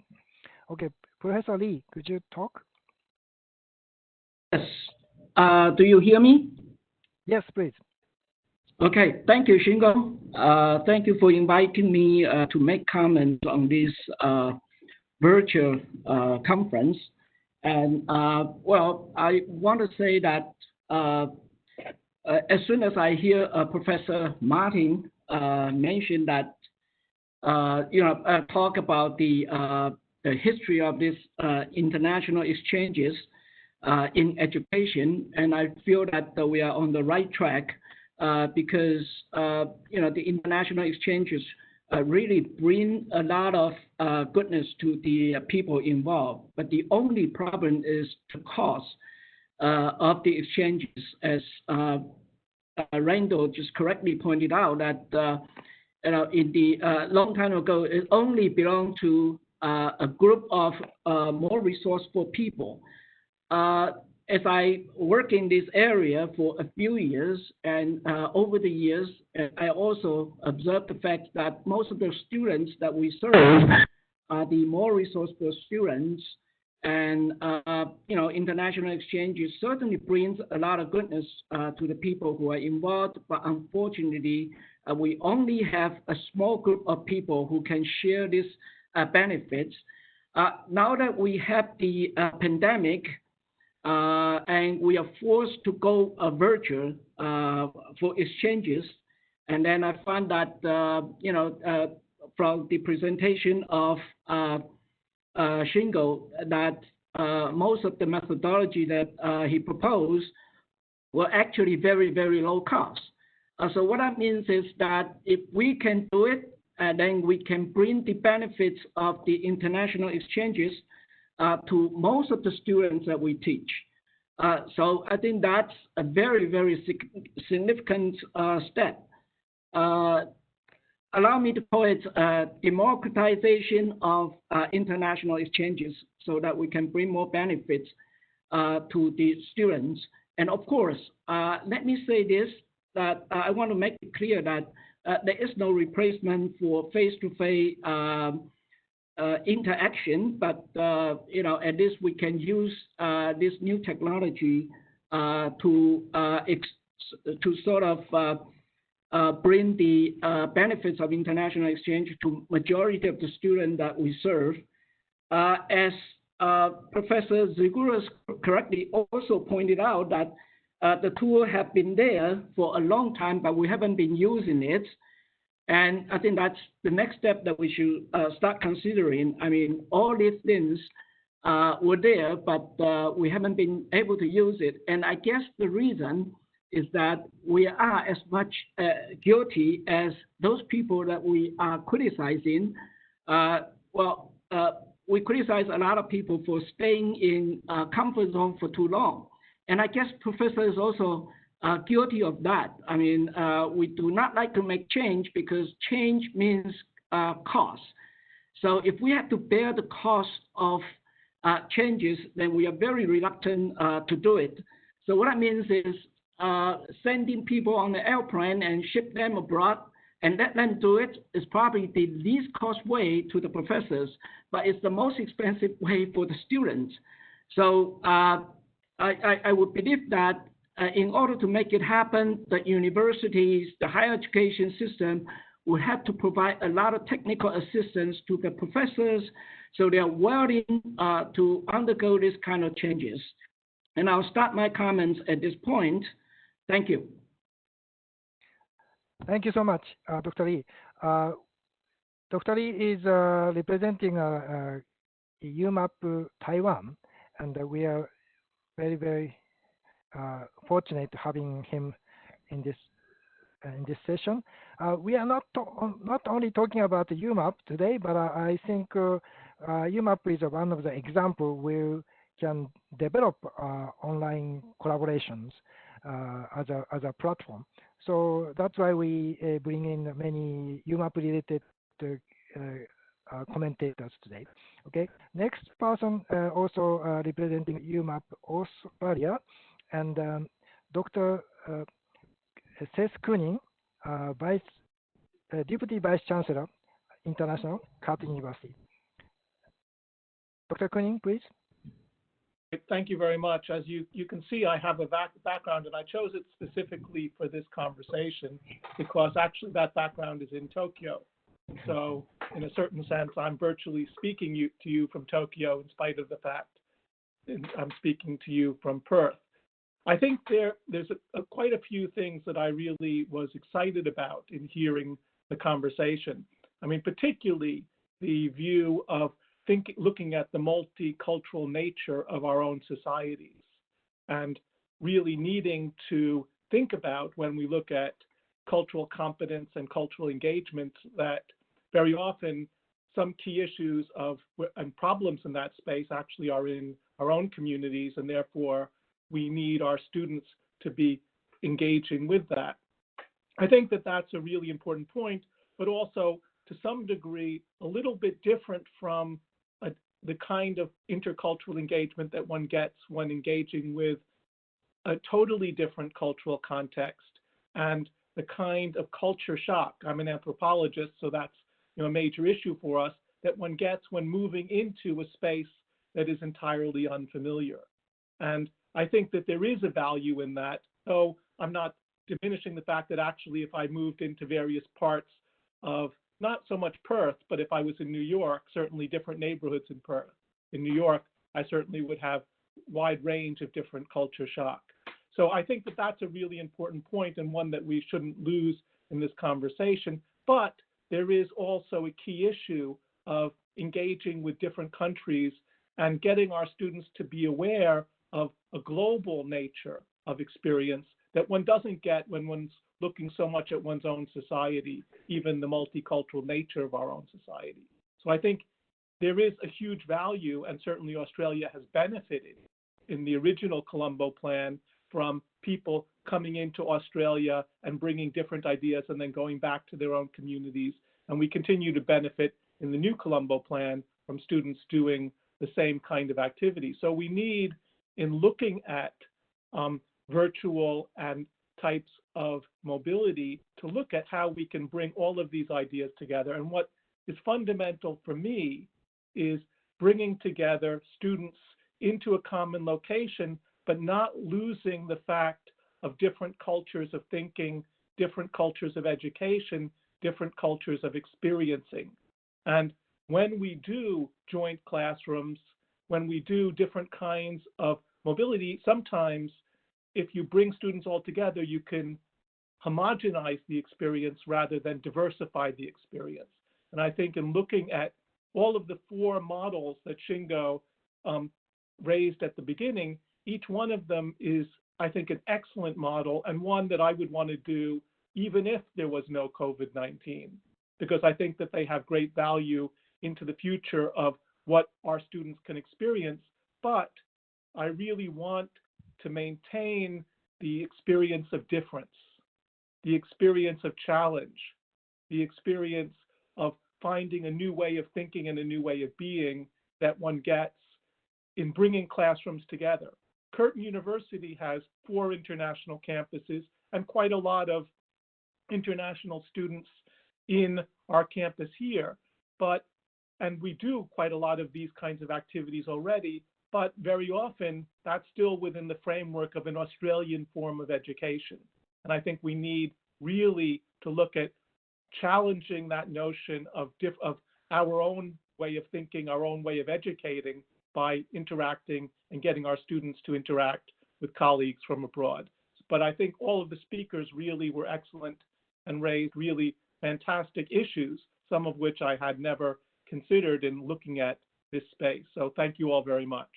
Okay, Professor Lee, could you talk? Yes. Do you hear me? Yes, please. Okay. Thank you, Shingo. Thank you for inviting me to make comments on this virtual conference. And well, I want to say that as soon as I hear Professor Martin mention that, talk about the history of this international exchanges in education, and I feel that we are on the right track because the international exchanges really bring a lot of goodness to the people involved. But the only problem is the cost of the exchanges, as Randall just correctly pointed out that in the long time ago, it only belonged to a group of more resourceful people. As I work in this area for a few years, and over the years, I also observed the fact that most of the students that we serve are the more resourceful students, and international exchanges certainly brings a lot of goodness to the people who are involved. But unfortunately, we only have a small group of people who can share these benefits. Now that we have the pandemic, and we are forced to go virtual for exchanges. And then I found that, from the presentation of Shingo, that most of the methodology that he proposed were actually very, very low cost. So what that means is that if we can do it, then we can bring the benefits of the international exchanges to most of the students that we teach. So I think that's a very, very significant step. Allow me to call it democratization of international exchanges so that we can bring more benefits to the students. And of course, let me say this, that I want to make it clear that there is no replacement for face-to-face interaction, but at least we can use this new technology to sort of bring the benefits of international exchange to majority of the students that we serve. As Professor Ziguras correctly also pointed out, that the tool have been there for a long time, but we haven't been using it. And I think that's the next step that we should start considering. I mean, all these things were there, but we haven't been able to use it. And I guess the reason is that we are as much guilty as those people that we are criticizing. We criticize a lot of people for staying in comfort zone for too long. And I guess Professor is also guilty of that. I mean, we do not like to make change because change means cost. So if we have to bear the cost of changes, then we are very reluctant to do it. So what that means is sending people on the airplane and ship them abroad and let them do it is probably the least cost way to the professors, but it's the most expensive way for the students. So I would believe that in order to make it happen, the universities, the higher education system will have to provide a lot of technical assistance to the professors so they are willing to undergo this kind of changes. And I'll start my comments at this point. Thank you. Thank you so much, Dr. Lee. Dr. Lee is representing UMAP Taiwan, and we are very, very fortunate having him in this session. We are not only talking about the UMAP today, but I think UMAP is one of the examples where we can develop online collaborations as a platform. So that's why we bring in many UMAP-related commentators today. Okay, next person also representing UMAP Australia, and Dr. Seth Kuning, Deputy Vice Chancellor, International, Carleton University. Dr. Kuning, please. Thank you very much. As you can see, I have a background, and I chose it specifically for this conversation because actually that background is in Tokyo. So in a certain sense, I'm virtually speaking to you from Tokyo in spite of the fact I'm speaking to you from Perth. I think there's quite a few things that I really was excited about in hearing the conversation. I mean, particularly the view of looking at the multicultural nature of our own societies and really needing to think about when we look at cultural competence and cultural engagement that very often some key issues and problems in that space actually are in our own communities, and therefore we need our students to be engaging with that. I think that that's a really important point, but also to some degree a little bit different from the kind of intercultural engagement that one gets when engaging with a totally different cultural context and the kind of culture shock. I'm an anthropologist, so that's a major issue for us that one gets when moving into a space that is entirely unfamiliar. And I think that there is a value in that, though I'm not diminishing the fact that actually if I moved into various parts of not so much Perth, but if I was in New York, certainly different neighborhoods in Perth. In New York, I certainly would have wide range of different culture shock. So I think that that's a really important point and one that we shouldn't lose in this conversation. But there is also a key issue of engaging with different countries and getting our students to be aware of a global nature of experience that one doesn't get when one's looking so much at one's own society, even the multicultural nature of our own society. So I think there is a huge value, and certainly Australia has benefited in the original Colombo plan from people coming into Australia and bringing different ideas and then going back to their own communities. And we continue to benefit in the new Colombo plan from students doing the same kind of activity. So we need, in looking at virtual and types of mobility, to look at how we can bring all of these ideas together. And what is fundamental for me is bringing together students into a common location, but not losing the fact of different cultures of thinking, different cultures of education, different cultures of experiencing. And when we do joint classrooms, when we do different kinds of mobility, sometimes if you bring students all together, you can homogenize the experience rather than diversify the experience. And I think in looking at all of the four models that Shingo raised at the beginning, each one of them is, I think, an excellent model and one that I would want to do even if there was no COVID-19, because I think that they have great value into the future of what our students can experience. But I really want to maintain the experience of difference, the experience of challenge, the experience of finding a new way of thinking and a new way of being that one gets in bringing classrooms together. Curtin University has 4 international campuses and quite a lot of international students in our campus here. And we do quite a lot of these kinds of activities already, but very often that's still within the framework of an Australian form of education. And I think we need really to look at challenging that notion of our own way of thinking, our own way of educating by interacting and getting our students to interact with colleagues from abroad. But I think all of the speakers really were excellent and raised really fantastic issues, some of which I had never considered in looking at this space. So thank you all very much.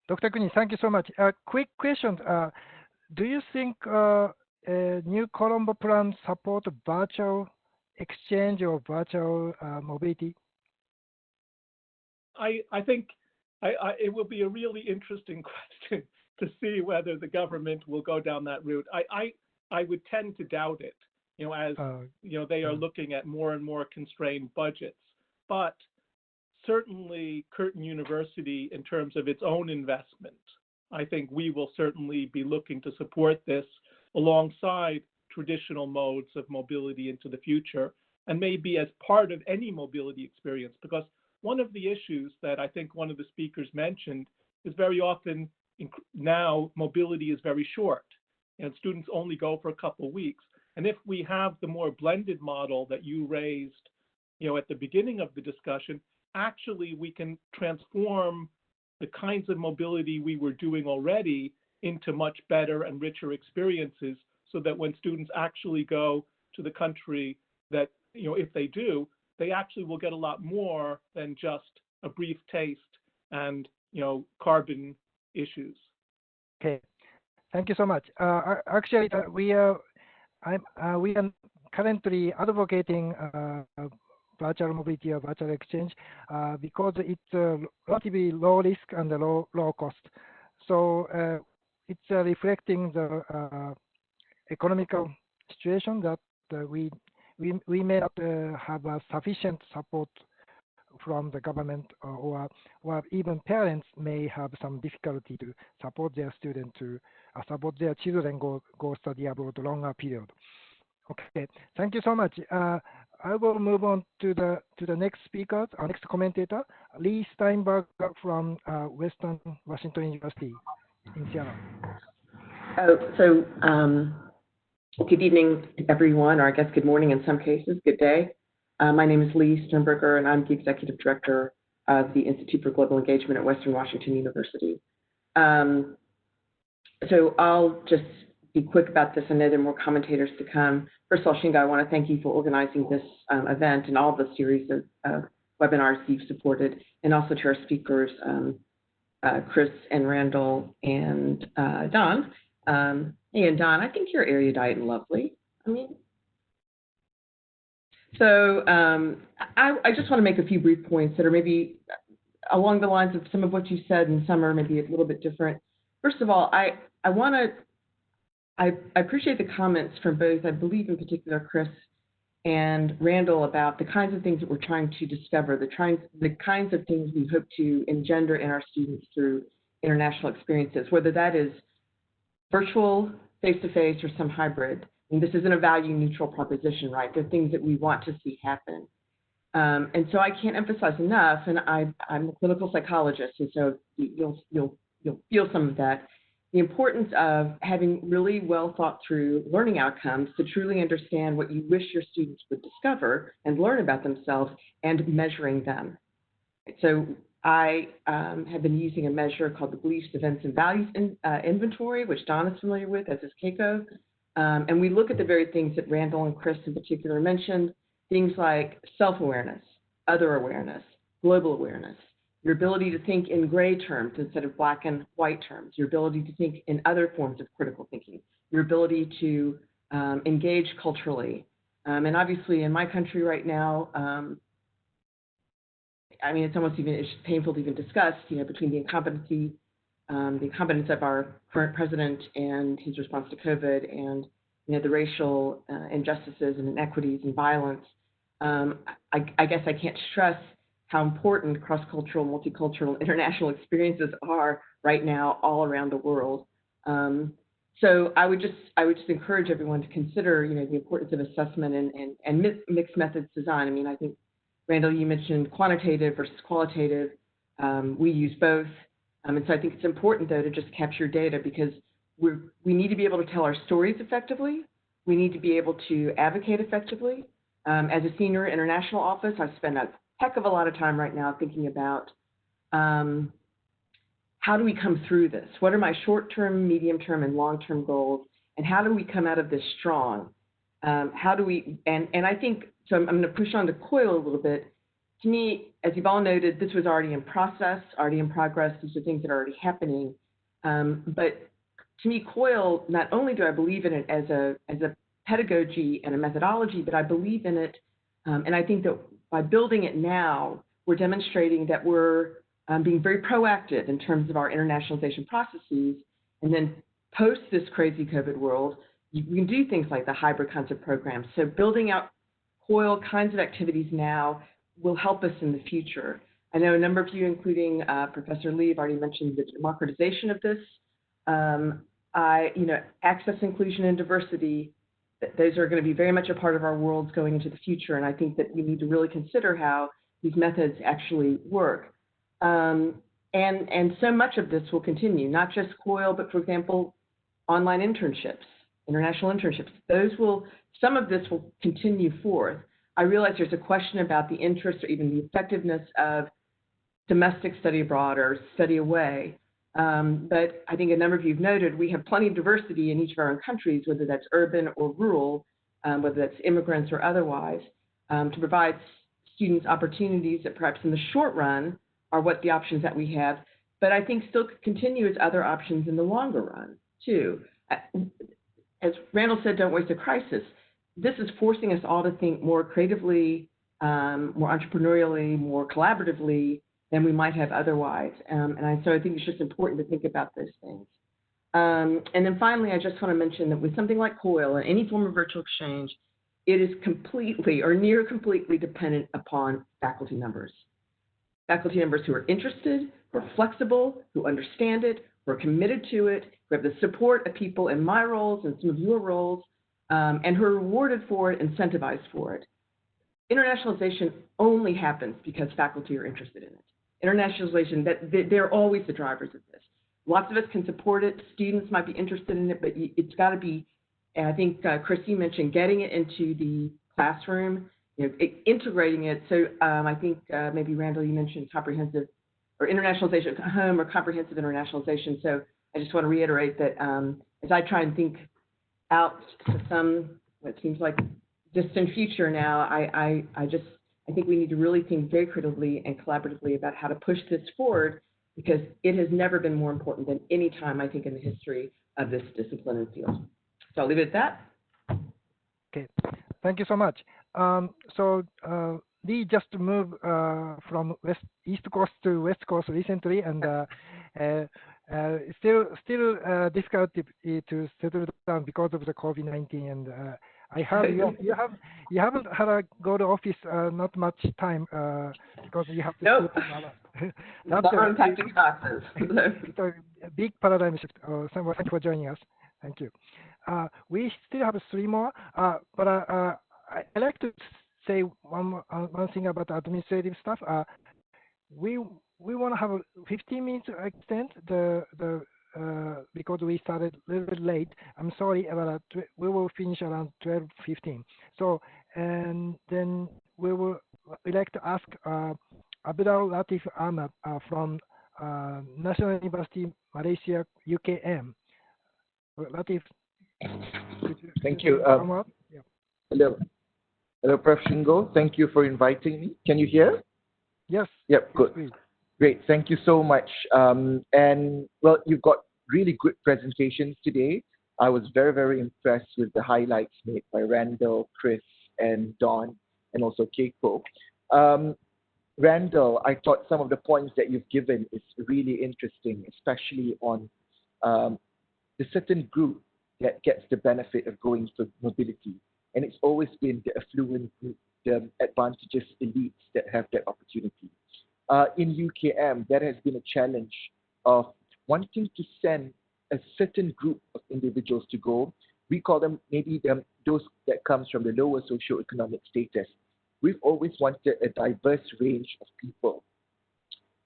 Dr. Kuni, thank you so much. Quick question. Do you think New Colombo plan support virtual exchange or virtual mobility? I think it will be a really interesting question to see whether the government will go down that route. I would tend to doubt it, as they are looking at more and more constrained budgets. But certainly Curtin University, in terms of its own investment, I think we will certainly be looking to support this alongside traditional modes of mobility into the future, and maybe as part of any mobility experience, because one of the issues that I think one of the speakers mentioned is very often now mobility is very short and students only go for a couple of weeks. And if we have the more blended model that you raised, at the beginning of the discussion, actually we can transform the kinds of mobility we were doing already into much better and richer experiences, so that when students actually go to the country, that, if they do, they actually will get a lot more than just a brief taste and, carbon issues. Okay, thank you so much. Actually, we are currently advocating virtual mobility or virtual exchange because it's relatively low risk and low cost. So it's reflecting the economical situation that we may not have sufficient support from the government, or even parents may have some difficulty to support their students to support their children go study abroad longer period. Okay, thank you so much. I will move on to the next speaker, our next commentator, Lee Steinberg from Western Washington University in Seattle. Good evening, everyone, or I guess good morning in some cases, good day. My name is Lee Sternberger, and I'm the Executive Director of the Institute for Global Engagement at Western Washington University. So I'll just be quick about this. I know there are more commentators to come. First of all, Shinga, I want to thank you for organizing this event and all the series of webinars you've supported, and also to our speakers, Chris and Randall and Don. Hey, and Don, I think you're erudite and lovely. I just want to make a few brief points that are maybe along the lines of some of what you said, and some are maybe a little bit different. First of all, I appreciate the comments from both, I believe in particular, Chris and Randall, about the kinds of things that we're trying to discover, the kinds of things we hope to engender in our students through international experiences, whether that is virtual, face-to-face, or some hybrid. And this isn't a value-neutral proposition, right? They're things that we want to see happen. And so I can't emphasize enough, and I'm a clinical psychologist, and so you'll feel some of that, the importance of having really well thought through learning outcomes to truly understand what you wish your students would discover and learn about themselves, and measuring them. So I have been using a measure called the Beliefs, Events, and Values Inventory, which Don is familiar with, as is Keiko. And we look at the very things that Randall and Chris in particular mentioned, things like self-awareness, other awareness, global awareness, your ability to think in gray terms instead of black and white terms, your ability to think in other forms of critical thinking, your ability to engage culturally. And obviously in my country right now, it's almost it's painful to even discuss, between the incompetence of our current president and his response to COVID, and the racial injustices and inequities and violence. I guess I can't stress how important cross-cultural, multicultural, international experiences are right now all around the world. So I would just encourage everyone to consider, the importance of assessment and mixed methods design. I mean, I think, Randall, you mentioned quantitative versus qualitative. We use both. And so I think it's important, though, to just capture data, because we need to be able to tell our stories effectively. We need to be able to advocate effectively. As a senior international office, I spend a heck of a lot of time right now thinking about how do we come through this? What are my short-term, medium-term, and long-term goals? And how do we come out of this strong? How do we, and I think, so I'm going to push on to COIL a little bit. To me, as you've all noted, this was already in process, already in progress. These are things that are already happening. But to me, COIL, not only do I believe in it as a pedagogy and a methodology, but I believe in it, and I think that by building it now, we're demonstrating that we're being very proactive in terms of our internationalization processes. And then post this crazy COVID world, we can do things like the hybrid concept program. So building out COIL kinds of activities now will help us in the future. I know a number of you, including Professor Lee, have already mentioned the democratization of this. Access, inclusion, and diversity, those are going to be very much a part of our worlds going into the future. And I think that we need to really consider how these methods actually work. And so much of this will continue, not just COIL, but, for example, online internships, international internships. Some of this will continue forth. I realize there's a question about the interest or even the effectiveness of domestic study abroad or study away. But I think a number of you have noted we have plenty of diversity in each of our own countries, whether that's urban or rural, whether that's immigrants or otherwise, to provide students opportunities that perhaps in the short run are what the options that we have, but I think still continue as other options in the longer run, too. As Randall said, don't waste a crisis. This is forcing us all to think more creatively, more entrepreneurially, more collaboratively than we might have otherwise. So I think it's just important to think about those things. And then finally, I just want to mention that with something like COIL and any form of virtual exchange, it is completely or near completely dependent upon faculty members. Faculty members who are interested, who are flexible, who understand it, who are committed to it, who have the support of people in my roles and some of your roles, and who are rewarded for it, incentivized for it. Internationalization only happens because faculty are interested in it. Internationalization, they're always the drivers of this. Lots of us can support it. Students might be interested in it, but it's got to be, and I think Chrissy mentioned getting it into the classroom, integrating it. So I think maybe Randall, you mentioned comprehensive or internationalization at home or comprehensive internationalization. So I just want to reiterate that as I try and think out to some, what seems like distant future now, I think we need to really think very critically and collaboratively about how to push this forward, because it has never been more important than any time, I think, in the history of this discipline and field. So I'll leave it at that. Okay, thank you so much. We just moved from East Coast to West Coast recently, and still difficult to settle down because of the COVID-19. And I heard you haven't had to go to office not much time because you have to. Nope. That's unpacking boxes. It's a big paradigm shift. Thank you for joining us. Thank you. We still have 3 more, but I like to say one thing about administrative stuff. We want to have a 15 minutes extent because we started a little bit late. I'm sorry, about we will finish around 12:15. So, and then we like to ask Abdul Latif Ahmad from National University Malaysia UKM. Latif. Thank you. Yeah. Hello, Prof. Shingo. Thank you for inviting me. Can you hear? Yes. Yep, good. Please. Great. Thank you so much. And well, you've got really good presentations today. I was very, very impressed with the highlights made by Randall, Chris, and Don, and also Keiko. Randall, I thought some of the points that you've given is really interesting, especially on the certain group that gets the benefit of going for mobility. And it's always been the affluent group the advantageous elites that have that opportunity. In UKM, there has been a challenge of wanting to send a certain group of individuals to go. We call them maybe those that comes from the lower socioeconomic status. We've always wanted a diverse range of people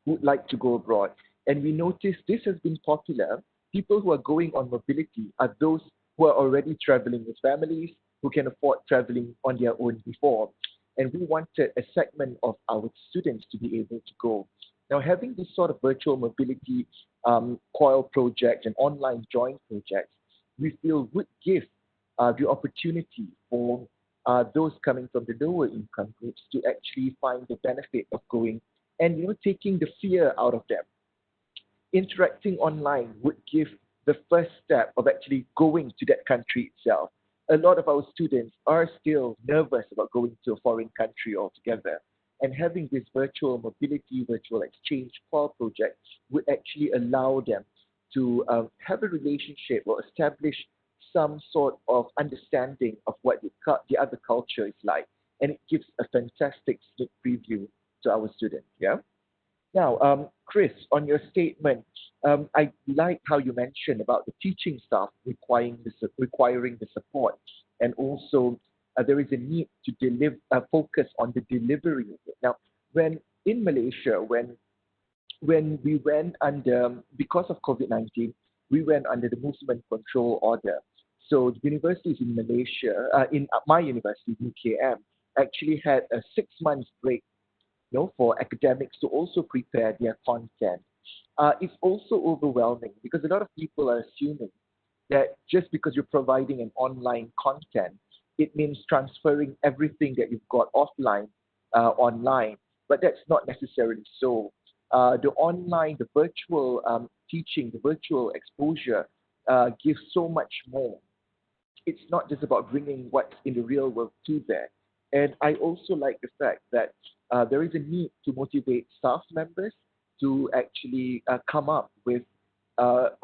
who would like to go abroad. And we noticed this has been popular. People who are going on mobility are those who are already traveling with families, who can afford traveling on their own before. And we wanted a segment of our students to be able to go. Now, having this sort of virtual mobility COIL project and online joint projects, we feel would give the opportunity for those coming from the lower income groups to actually find the benefit of going and taking the fear out of them. Interacting online would give the first step of actually going to that country itself. A lot of our students are still nervous about going to a foreign country altogether. And having this virtual mobility, virtual exchange COIL project would actually allow them to have a relationship or establish some sort of understanding of what the other culture is like. And it gives a fantastic sneak preview to our students. Yeah. Now, Chris, on your statement, I like how you mentioned about the teaching staff requiring the support, and also there is a need to focus on the delivery of it. Now, when in Malaysia, when we went under, because of COVID-19, we went under the movement control order. So the universities in Malaysia, in my university, UKM, actually had a 6-month break for academics to also prepare their content. It's also overwhelming because a lot of people are assuming that just because you're providing an online content, it means transferring everything that you've got offline online, but that's not necessarily so. The online, the virtual teaching, the virtual exposure gives so much more. It's not just about bringing what's in the real world to there. And I also like the fact that there is a need to motivate staff members to actually come up with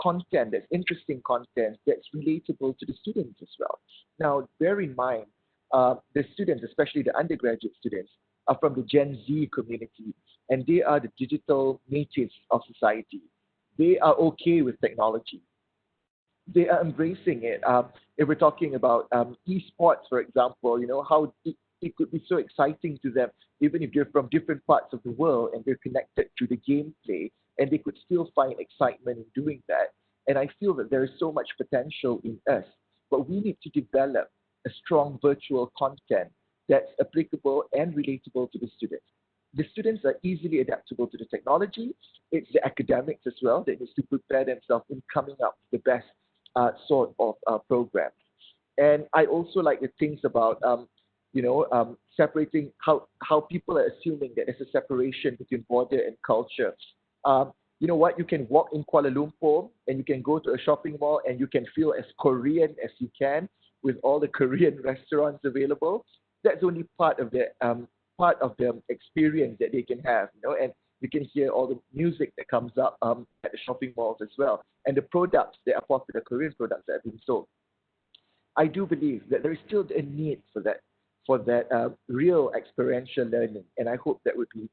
content that's interesting content that's relatable to the students as well. Now, bear in mind, the students, especially the undergraduate students, are from the Gen Z community, and they are the digital natives of society. They are okay with technology. They are embracing it. If we're talking about esports, for example, how it could be so exciting to them, even if they're from different parts of the world and they're connected to the gameplay, and they could still find excitement in doing that. And I feel that there is so much potential in us, but we need to develop a strong virtual content that's applicable and relatable to the students. The students are easily adaptable to the technology. It's the academics as well that needs to prepare themselves in coming up with the best sort of programs. And I also like the things about separating how people are assuming that there's a separation between border and culture. You know what? You can walk in Kuala Lumpur and you can go to a shopping mall and you can feel as Korean as you can with all the Korean restaurants available. That's only part of the experience that they can have, and you can hear all the music that comes up at the shopping malls as well, and the products that are popular, Korean products that have been sold. I do believe that there is still a need for that real experiential learning, and I hope that would be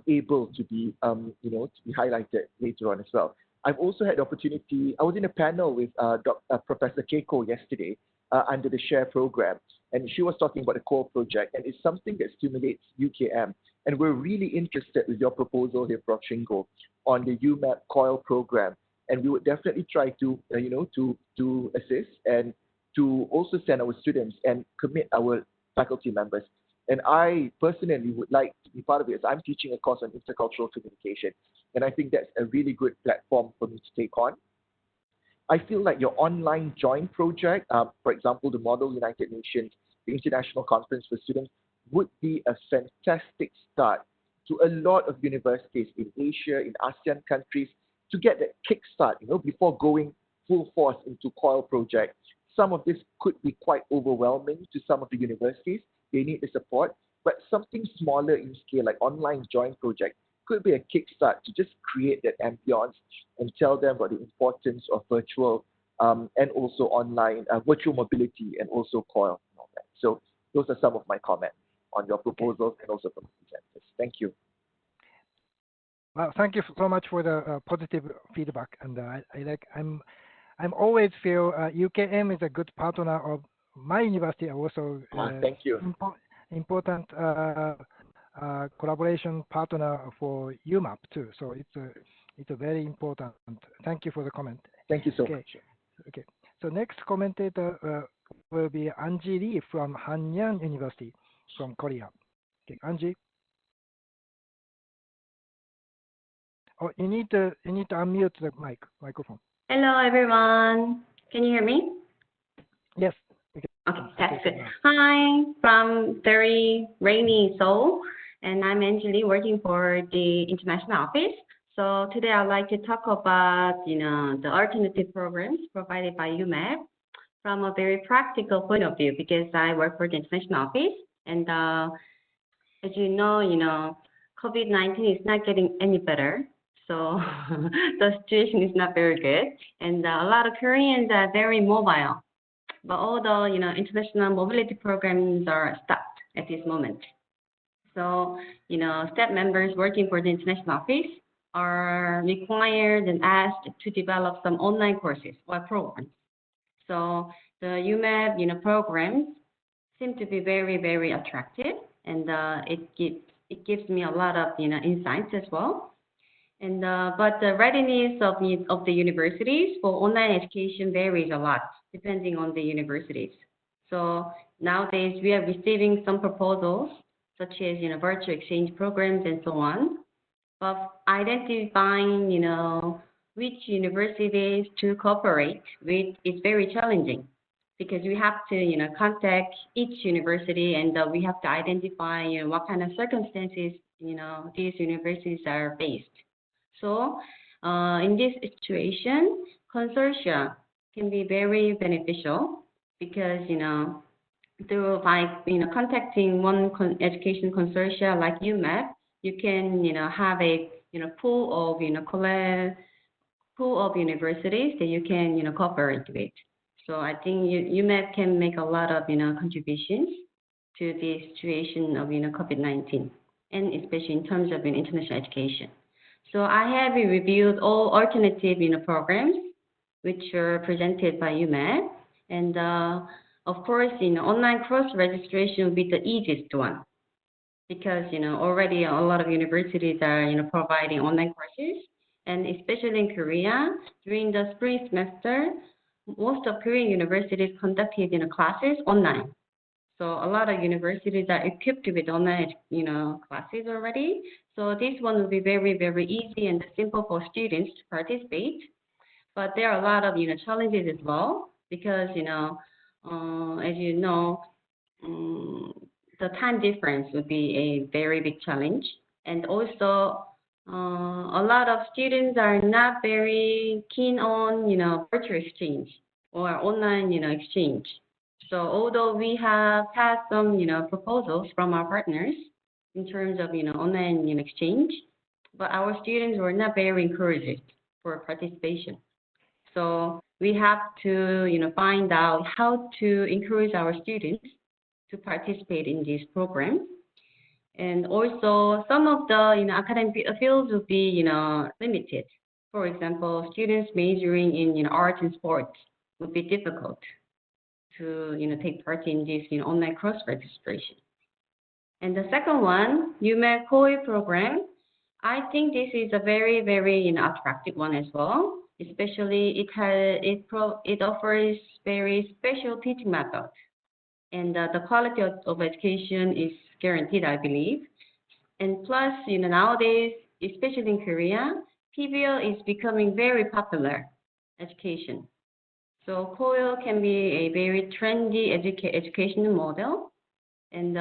able to be to be highlighted later on as well. I've also had the opportunity. I was in a panel with Professor Keiko yesterday under the SHARE program, and she was talking about the COIL project, and it's something that stimulates UKM. And we're really interested with your proposal here, Prof. Shingo, on the UMAP COIL program, and we would definitely try to to assist and to also send our students and commit our faculty members. And I personally would like to be part of it, as I'm teaching a course on intercultural communication, and I think that's a really good platform for me to take on. I feel like your online joint project, for example, the Model United Nations, the International Conference for Students, would be a fantastic start to a lot of universities in Asia, in ASEAN countries, to get that kickstart, before going full force into COIL project. Some of this could be quite overwhelming to some of the universities. They need the support, but something smaller in scale, like online joint project, could be a kickstart to just create that ambience and tell them about the importance of virtual and also online virtual mobility and also COIL and all that. So those are some of my comments. on your proposals and also from the presenters. Thank you. Well, thank you so much for the positive feedback, and I'm always feel UKM is a good partner of my university, also Thank you. important collaboration partner for UMAP too. So it's a very important. Thank you for the comment. Thank you so okay. much. Okay. So next commentator will be Angie Lee from Hanyang University from Korea. Okay, Angie. Oh, you need to unmute the microphone. Hello, everyone. Can you hear me? Yes. Okay, that's good. Hi, from very rainy Seoul, and I'm Angeli, working for the international office. So today I'd like to talk about, the alternative programs provided by UMAP from a very practical point of view, because I work for the international office, and as you know, COVID-19 is not getting any better. So the situation is not very good, and a lot of Koreans are very mobile. But although international mobility programs are stopped at this moment, so staff members working for the international office are required and asked to develop some online courses or programs. So the UMAP programs seem to be very, very attractive, and it gives me a lot of insights as well. And but the readiness of the universities for online education varies a lot depending on the universities. So nowadays we are receiving some proposals such as virtual exchange programs and so on. But identifying which universities to cooperate with is very challenging, because we have to contact each university, and we have to identify what kind of circumstances these universities are faced. So in this situation, consortia can be very beneficial, because through contacting one education consortia like UMAP, you can have a pool of universities that you can cooperate with. So I think UMAP can make a lot of contributions to the situation of COVID-19, and especially in terms of international education. So I have reviewed all alternative programs which are presented by UMAP, and of course online cross registration will be the easiest one, because already a lot of universities are providing online courses, and especially in Korea during the spring semester, most of Korean universities conducted classes online. So a lot of universities are equipped with online classes already. So this one will be very, very easy and simple for students to participate. But there are a lot of challenges as well, because as you know, the time difference would be a very big challenge, and also a lot of students are not very keen on virtual exchange or online exchange. So although we have had some proposals from our partners in terms of online exchange, but our students were not very encouraged for participation. So we have to find out how to encourage our students to participate in this program. And also some of the academic fields will be limited. For example, students majoring in arts and sports would be difficult to take part in this online cross registration. And the second one, UMAP COIL program, I think this is a very, very attractive one as well. Especially it offers very special teaching methods, and the quality of education is guaranteed, I believe. And plus, nowadays, especially in Korea, PBL is becoming very popular education. So COIL can be a very trendy educational model, and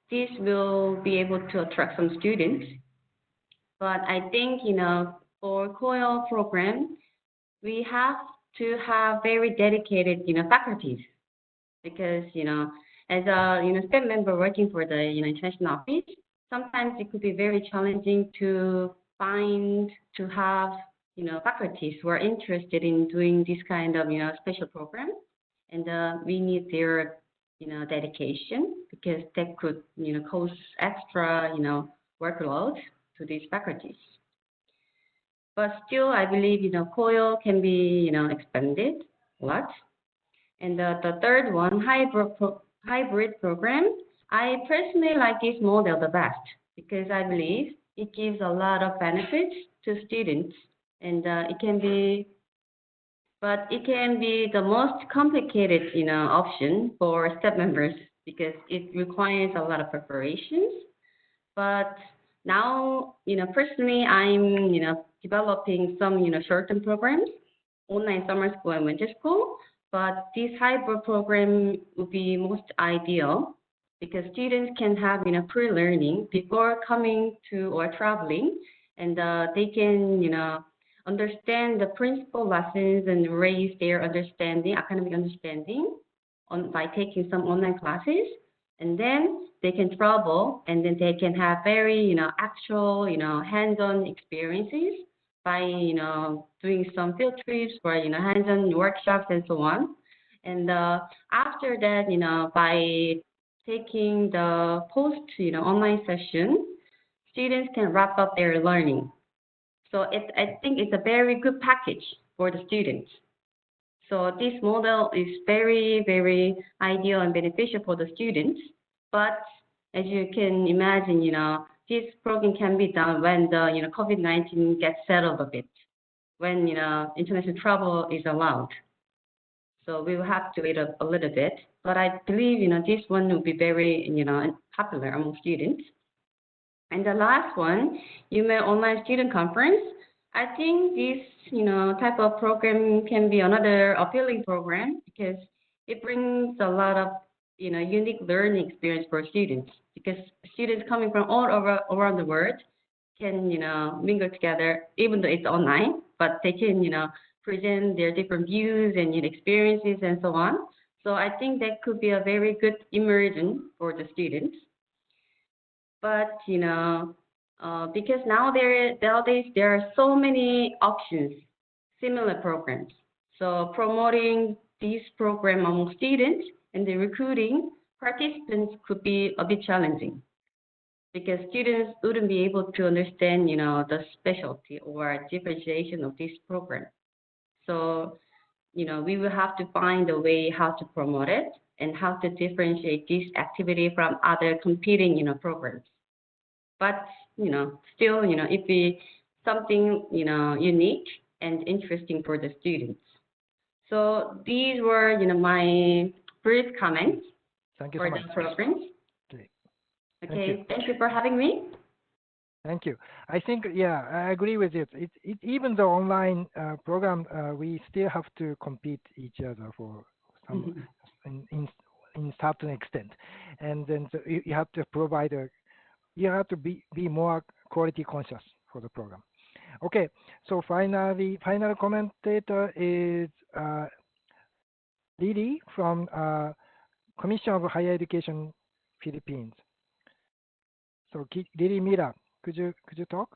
this will be able to attract some students. But I think for COIL program, we have to have very dedicated faculties, because as a staff member working for the international office, sometimes it could be very challenging to have faculties who are interested in doing this kind of special program, and we need their dedication, because that could, cause extra, workload to these faculties. But still, I believe, COIL can be, expanded a lot. And the third one, hybrid program, I personally like this model the best, because I believe it gives a lot of benefits to students, and it can be the most complicated, option for staff members, because it requires a lot of preparations. But now, personally, I'm, developing some, short-term programs, online summer school and winter school. But this hybrid program would be most ideal, because students can have, pre-learning before coming to or traveling, and they can, understand the principal lessons and raise their academic understanding by taking some online classes. And then they can travel, and then they can have very, actual, hands-on experiences by, doing some field trips or, hands-on workshops and so on. And after that, by taking the post, online session, students can wrap up their learning. So I think it's a very good package for the students. So this model is very, very ideal and beneficial for the students. But as you can imagine, this program can be done when the, COVID-19 gets settled a bit, when, international travel is allowed. So we will have to wait a little bit. But I believe, this one will be very, popular among students. And the last one, UMail Online Student Conference. I think this, type of program can be another appealing program, because it brings a lot of, unique learning experience for students, because students coming from all over around the world can, mingle together, even though it's online, but they can, present their different views and experiences and so on. So I think that could be a very good immersion for the students. But, because nowadays there are so many options, similar programs. So promoting this program among students and the recruiting participants could be a bit challenging, because students wouldn't be able to understand, the specialty or differentiation of this program. So, we will have to find a way how to promote it and how to differentiate this activity from other competing, programs. But, still, it be something, unique and interesting for the students. So these were, my brief comments Thank you for so the much. programs. Okay. Okay, thank you for having me. Thank you. I think, yeah, I agree with it. Even though online program, we still have to compete each other for some in certain extent, and then you have to provide you have to be more quality conscious for the program. Okay, so finally, final commentator is Lily from Commission of Higher Education Philippines. So Lily Mira, could you talk?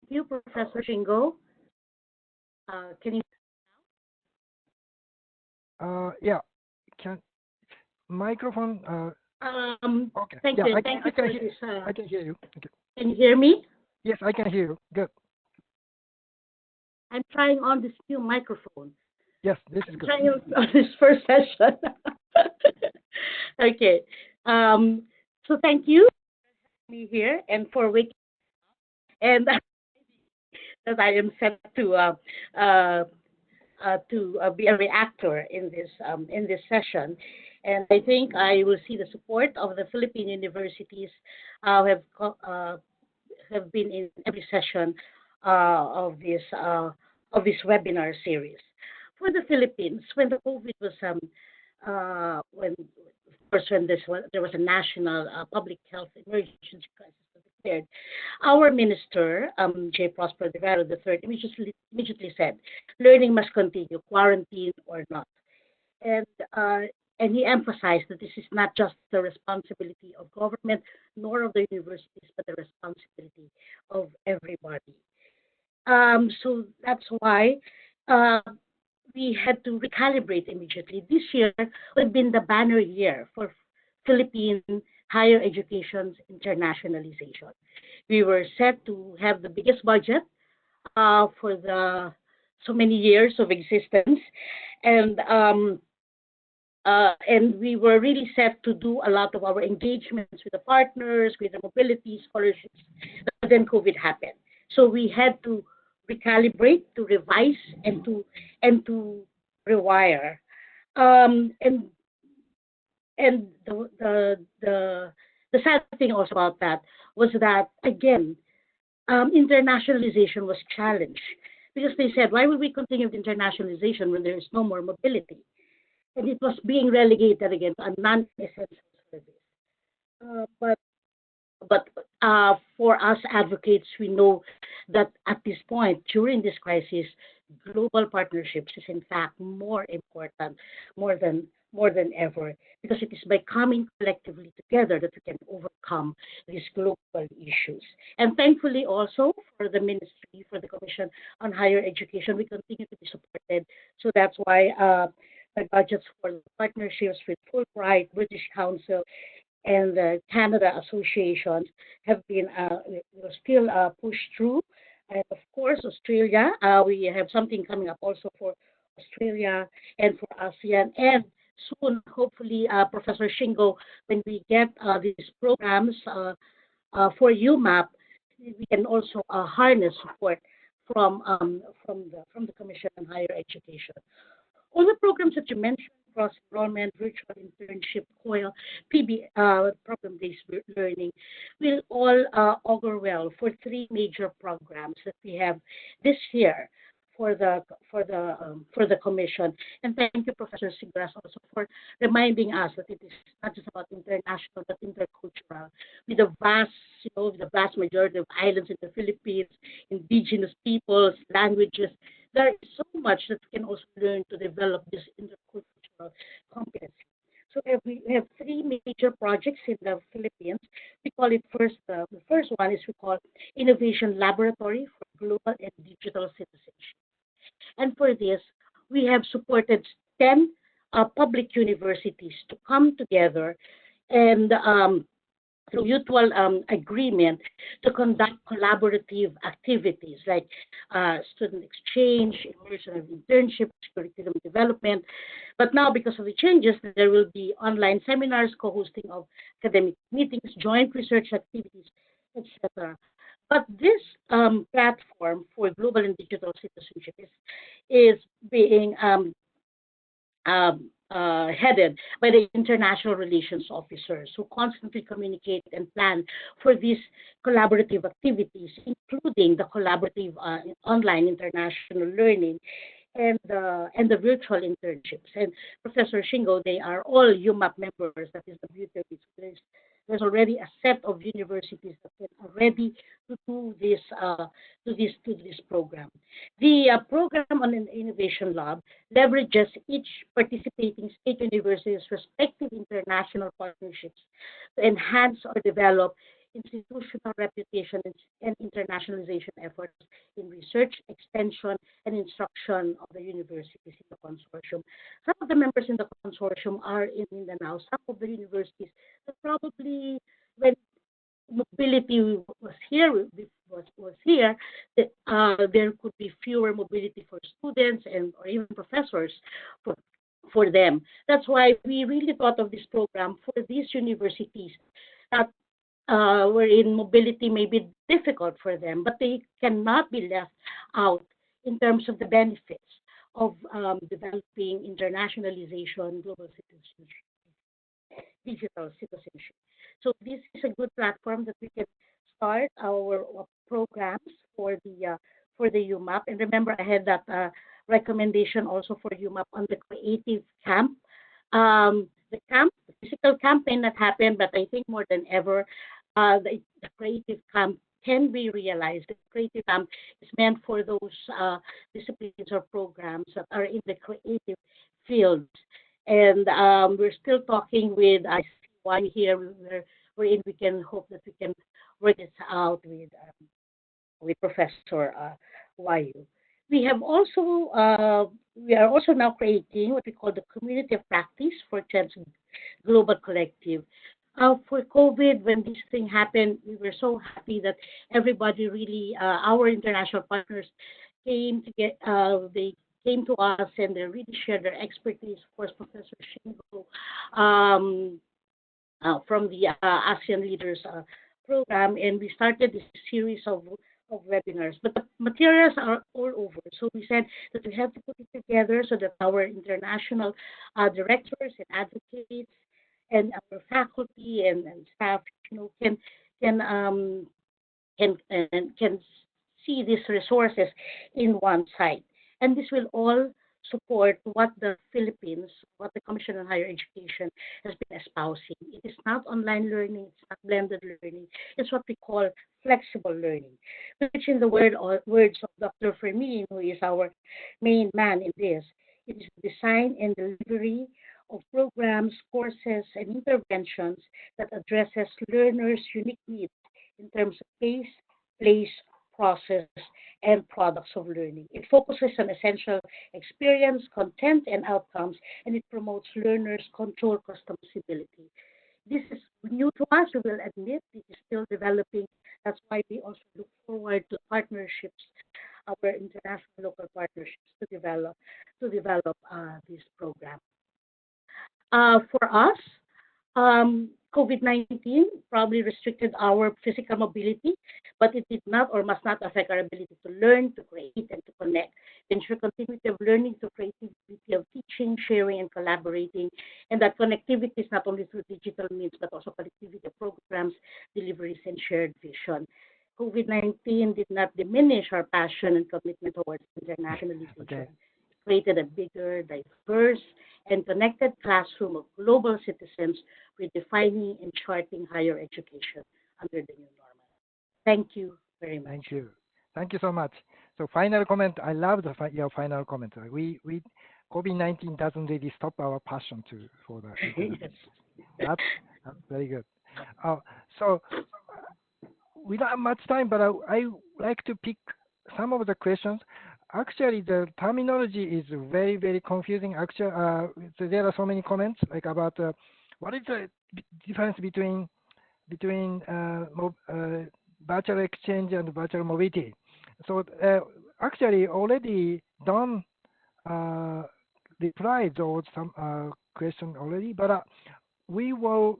Thank you, Professor Shingo. Can you? Yeah, can microphone. Okay. Thank Yeah, you. Thank you for this. I can hear you. Okay. Can you hear me? Yes, I can hear you. Good. I'm trying on this new microphone. Yes, this is good. Trying on this first session. Okay. So thank you for me here and for waiting. And that I am set to be a reactor in this session. And I think I will see the support of the Philippine universities have been in every session of this webinar series. For the Philippines, when the COVID was when there was a national public health emergency crisis declared, our minister, J. Prosper Rivera III, immediately said, learning must continue, quarantine or not. And he emphasized that this is not just the responsibility of government nor of the universities, but the responsibility of everybody. So that's why we had to recalibrate immediately. This year would have been the banner year for Philippine higher education's internationalization. We were set to have the biggest budget for the so many years of existence, and we were really set to do a lot of our engagements with the partners, with the mobility scholarships. But then COVID happened, so we had to recalibrate, to revise, and to rewire. And the sad thing also about that was that again, internationalization was challenged because they said, why would we continue with internationalization when there is no more mobility? And it was being relegated again to a non-essential service. But for us advocates, we know that at this point, during this crisis, global partnerships is in fact more important, more than ever, because it is by coming collectively together that we can overcome these global issues. And thankfully also for the Ministry, for the Commission on Higher Education, we continue to be supported. So that's why the budgets for the partnerships with Fulbright, British Council, and the Canada Associations have been still pushed through. And of course, Australia, we have something coming up also for Australia and for ASEAN. And soon, hopefully, Professor Shingo, when we get these programs for UMAP, we can also harness support from the Commission on Higher Education. All the programs that you mentioned, cross-enrollment, virtual internship, COIL, problem-based learning, will all augur well for three major programs that we have this year for the commission. And thank you, Professor Sigras, also for reminding us that it is not just about international but intercultural. With the vast majority of islands in the Philippines, indigenous peoples, languages, there is so much that we can also learn to develop this intercultural competency. So we have three major projects in the Philippines. We call it the first one is we call Innovation Laboratory for Global and Digital Citizenship. And for this, we have supported 10 public universities to come together and through mutual agreement to conduct collaborative activities like student exchange, immersion internship, curriculum development. But now, because of the changes, there will be online seminars, co-hosting of academic meetings, joint research activities, etc. But this platform for global and digital citizenship is being headed by the international relations officers who constantly communicate and plan for these collaborative activities, including the collaborative online international learning and the virtual internships. And Professor Shingo, they are all UMAP members. That is the beauty of it. There's already a set of universities that are ready to do this program. The program on an innovation lab leverages each participating state university's respective international partnerships to enhance or develop institutional reputation and internationalization efforts in research, extension, and instruction of the universities in the consortium. Some of the members in the consortium are in Mindanao. Some of the universities that probably, when mobility was here, there could be fewer mobility for students and or even professors for them. That's why we really thought of this program for these universities that wherein mobility may be difficult for them, but they cannot be left out in terms of the benefits of developing internationalization, global citizenship, digital citizenship. So this is a good platform that we can start our programs for the UMAP. And remember, I had that recommendation also for UMAP on the creative camp. The physical campaign that happened, but I think more than ever, the creative camp can be realized. The creative camp is meant for those disciplines or programs that are in the creative fields. And we're still talking with one here, wherein we can hope that we can work this out with Professor Wayu. we are also now creating what we call the community of practice for CHED's Global Collective. For COVID, when this thing happened, we were so happy that everybody really, our international partners came to they came to us and they really shared their expertise. Of course, Professor Shingo from the ASEAN Leaders Program, and we started this series of webinars. But the materials are all over. So we said that we have to put it together so that our international directors and advocates and our faculty and staff, can see these resources in one site. And this will all support what the Philippines, what the Commission on Higher Education has been espousing. It is not online learning, it's not blended learning, it's what we call flexible learning, which in the words of Dr. Fermin, who is our main man in this, it is design and delivery of programs, courses, and interventions that addresses learners' unique needs in terms of pace, place, process, and products of learning. It focuses on essential experience, content, and outcomes, and it promotes learners' control customizability. This is new to us, we will admit. It is still developing. That's why we also look forward to partnerships, our international local partnerships to develop this program. For us, COVID-19 probably restricted our physical mobility, but it did not or must not affect our ability to learn, to create, and to connect, to ensure continuity of learning, to creativity of teaching, sharing, and collaborating. And that connectivity is not only through digital means, but also connectivity of programs, deliveries, and shared vision. COVID-19 did not diminish our passion and commitment towards internationalization. Okay. Created a bigger, diverse, and connected classroom of global citizens redefining and charting higher education under the new normal. Thank you very much. Thank you. Thank you so much. So final comment, I love your final comment. We COVID-19 doesn't really stop our passion for the yes. That's very good. So we don't have much time, but I like to pick some of the questions. Actually, the terminology is very, very confusing. Actually, so there are so many comments like about what is the difference between virtual exchange and virtual mobility. So actually, already Don replied those some questions already, but we will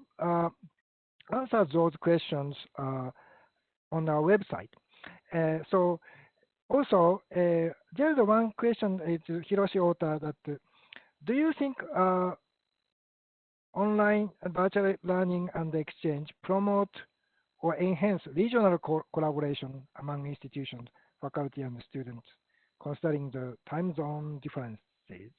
answer those questions on our website. So. Also, there is one question, it's Hiroshi Ota, that do you think online and virtual learning and exchange promote or enhance regional collaboration among institutions, faculty, and students, considering the time zone differences?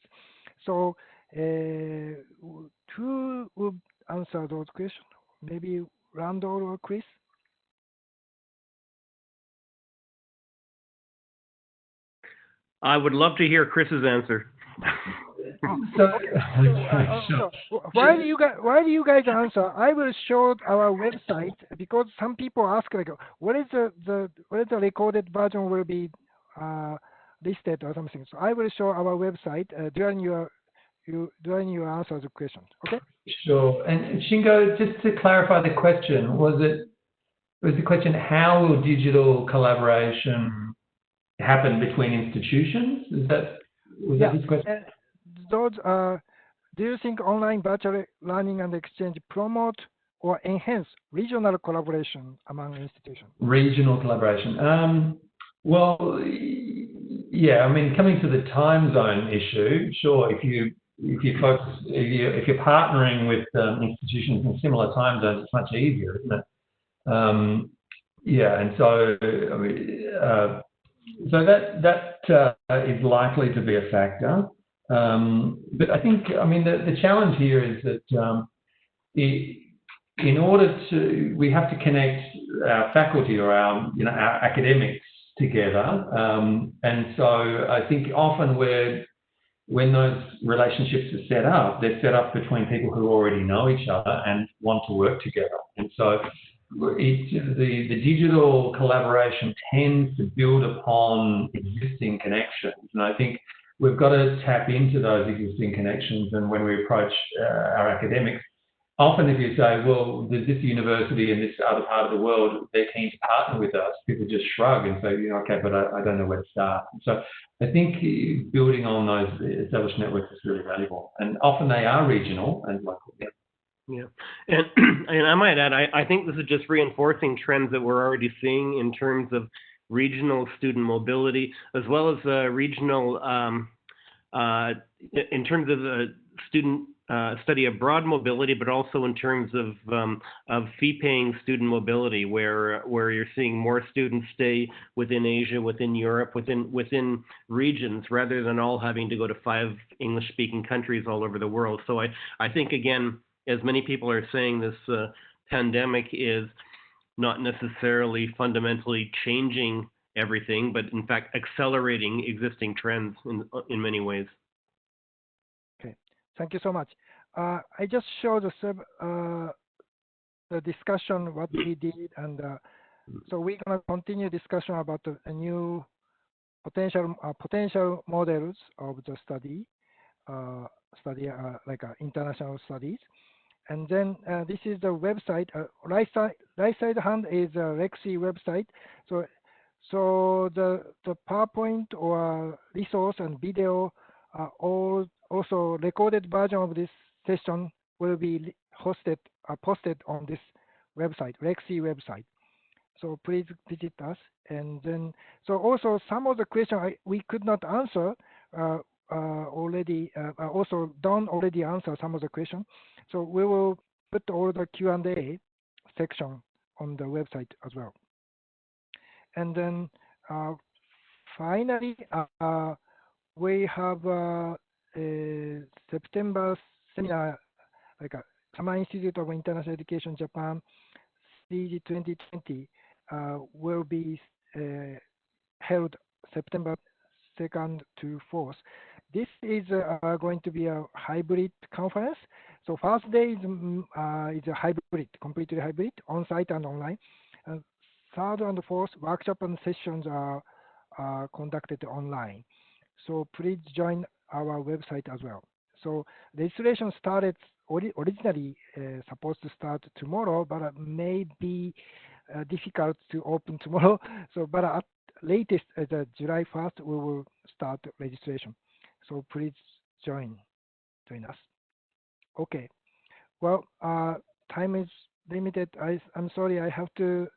So, who would answer those questions? Maybe Randall or Chris? I would love to hear Chris's answer. Why do you guys answer? I will show our website because some people ask like, what is the recorded version will be listed or something. So I will show our website during your answer the questions. Okay. Sure. And Shingo, just to clarify the question, was the question how will digital collaboration happen between institutions? Was that his question? Do you think online virtual learning and exchange promote or enhance regional collaboration among institutions? Regional collaboration. Well, yeah. I mean, coming to the time zone issue, sure. If you're partnering with institutions in similar time zones, it's much easier, isn't it? Yeah, and so I mean. So that is likely to be a factor, but I think the challenge here is that in order we have to connect our faculty or our academics together, and so I think often when those relationships are set up, they're set up between people who already know each other and want to work together, and so the digital collaboration tends to build upon existing connections. And I think we've got to tap into those existing connections. And when we approach our academics, often if you say, well, there's this university in this other part of the world, they're keen to partner with us, people just shrug and say, okay, but I don't know where to start. So I think building on those established networks is really valuable. And often they are regional and local. Yeah. Yeah, and and I might add, I think this is just reinforcing trends that we're already seeing in terms of regional student mobility, as well as regional, in terms of student study abroad mobility, but also in terms of fee-paying student mobility, where you're seeing more students stay within Asia, within Europe, within regions, rather than all having to go to 5 English-speaking countries all over the world. So I think, again, as many people are saying, this pandemic is not necessarily fundamentally changing everything, but in fact accelerating existing trends in many ways. Okay, thank you so much. I just showed the discussion what we did, and so we're gonna continue discussion about a new potential models of the study, like international studies. And then this is the website. Right side hand is Lexi website. So the PowerPoint or resource and video all also recorded version of this session will be posted on this website, Lexi website. So please visit us. And then so also some of the questions we could not answer already. Also Don already answered some of the questions. So we will put all the Q&A section on the website as well. And then finally, we have a September seminar, like a Summer Institute of International Education Japan, SIIEJ 2020, will be held September 2nd to 4th. This is going to be a hybrid conference. So first day is a hybrid, completely hybrid, on-site and online. Third and fourth workshop and sessions are conducted online. So please join our website as well. So registration started originally supposed to start tomorrow, but may be difficult to open tomorrow. So, but at latest July 1st, we will start registration. So please join us. Okay. Well, time is limited. I'm sorry, I have to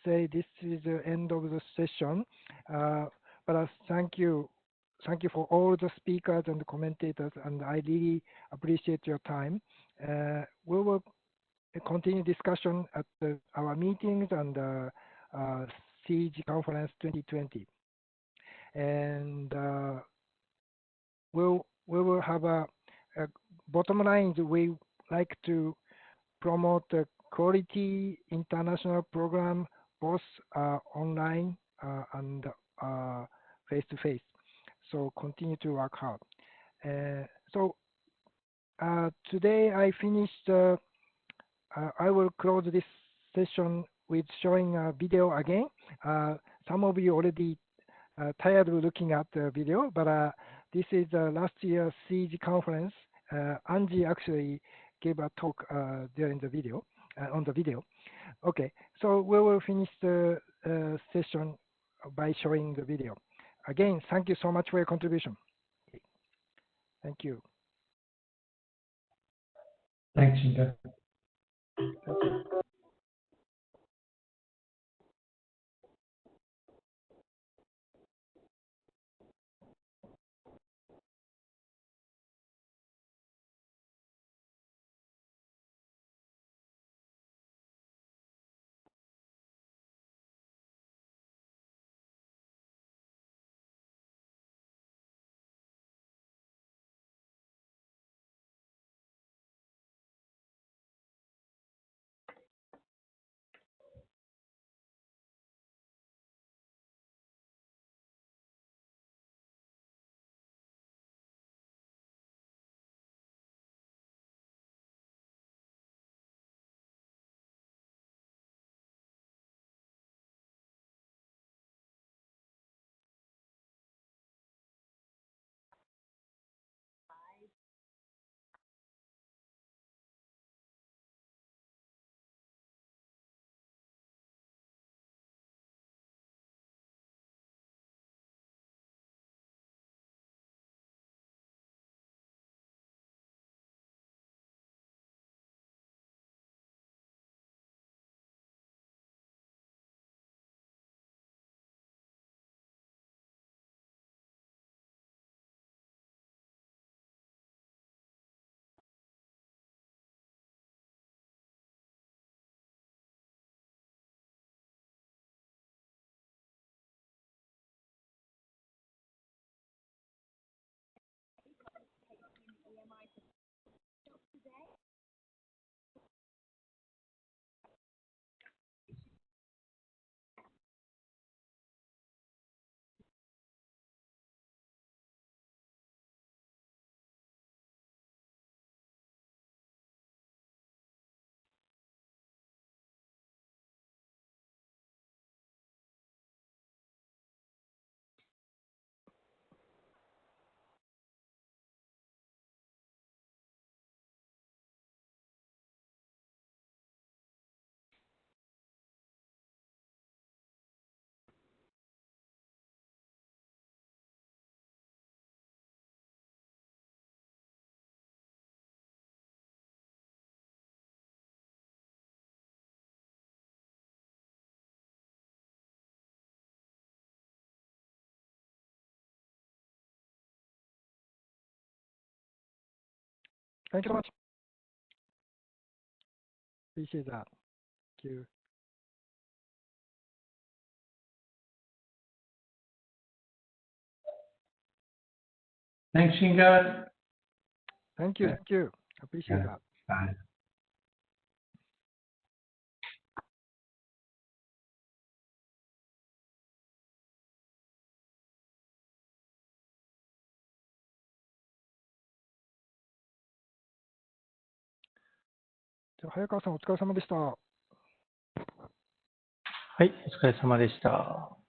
say this is the end of the session. But thank you for all the speakers and the commentators, and I really appreciate your time. We will continue discussion at our meetings and SIIEJ Conference 2020. And we will have a bottom line. We like to promote the quality international program, both online and face-to-face. So continue to work hard. So today I finished. I will close this session with showing a video again. Some of you already tired of looking at the video, but this is last year's SIIEJ conference. Angie actually gave a talk during the video, on the video. Okay, so we will finish the session by showing the video. Again, thank you so much for your contribution. Thank you. Thanks, Shinta. Thank you. Thank you so much. Appreciate that. Thank you. Thanks, Shingo. Thank you. Thank you. Appreciate that. Bye. じゃあ早川さんお疲れ様でした。はい、お疲れ様でした。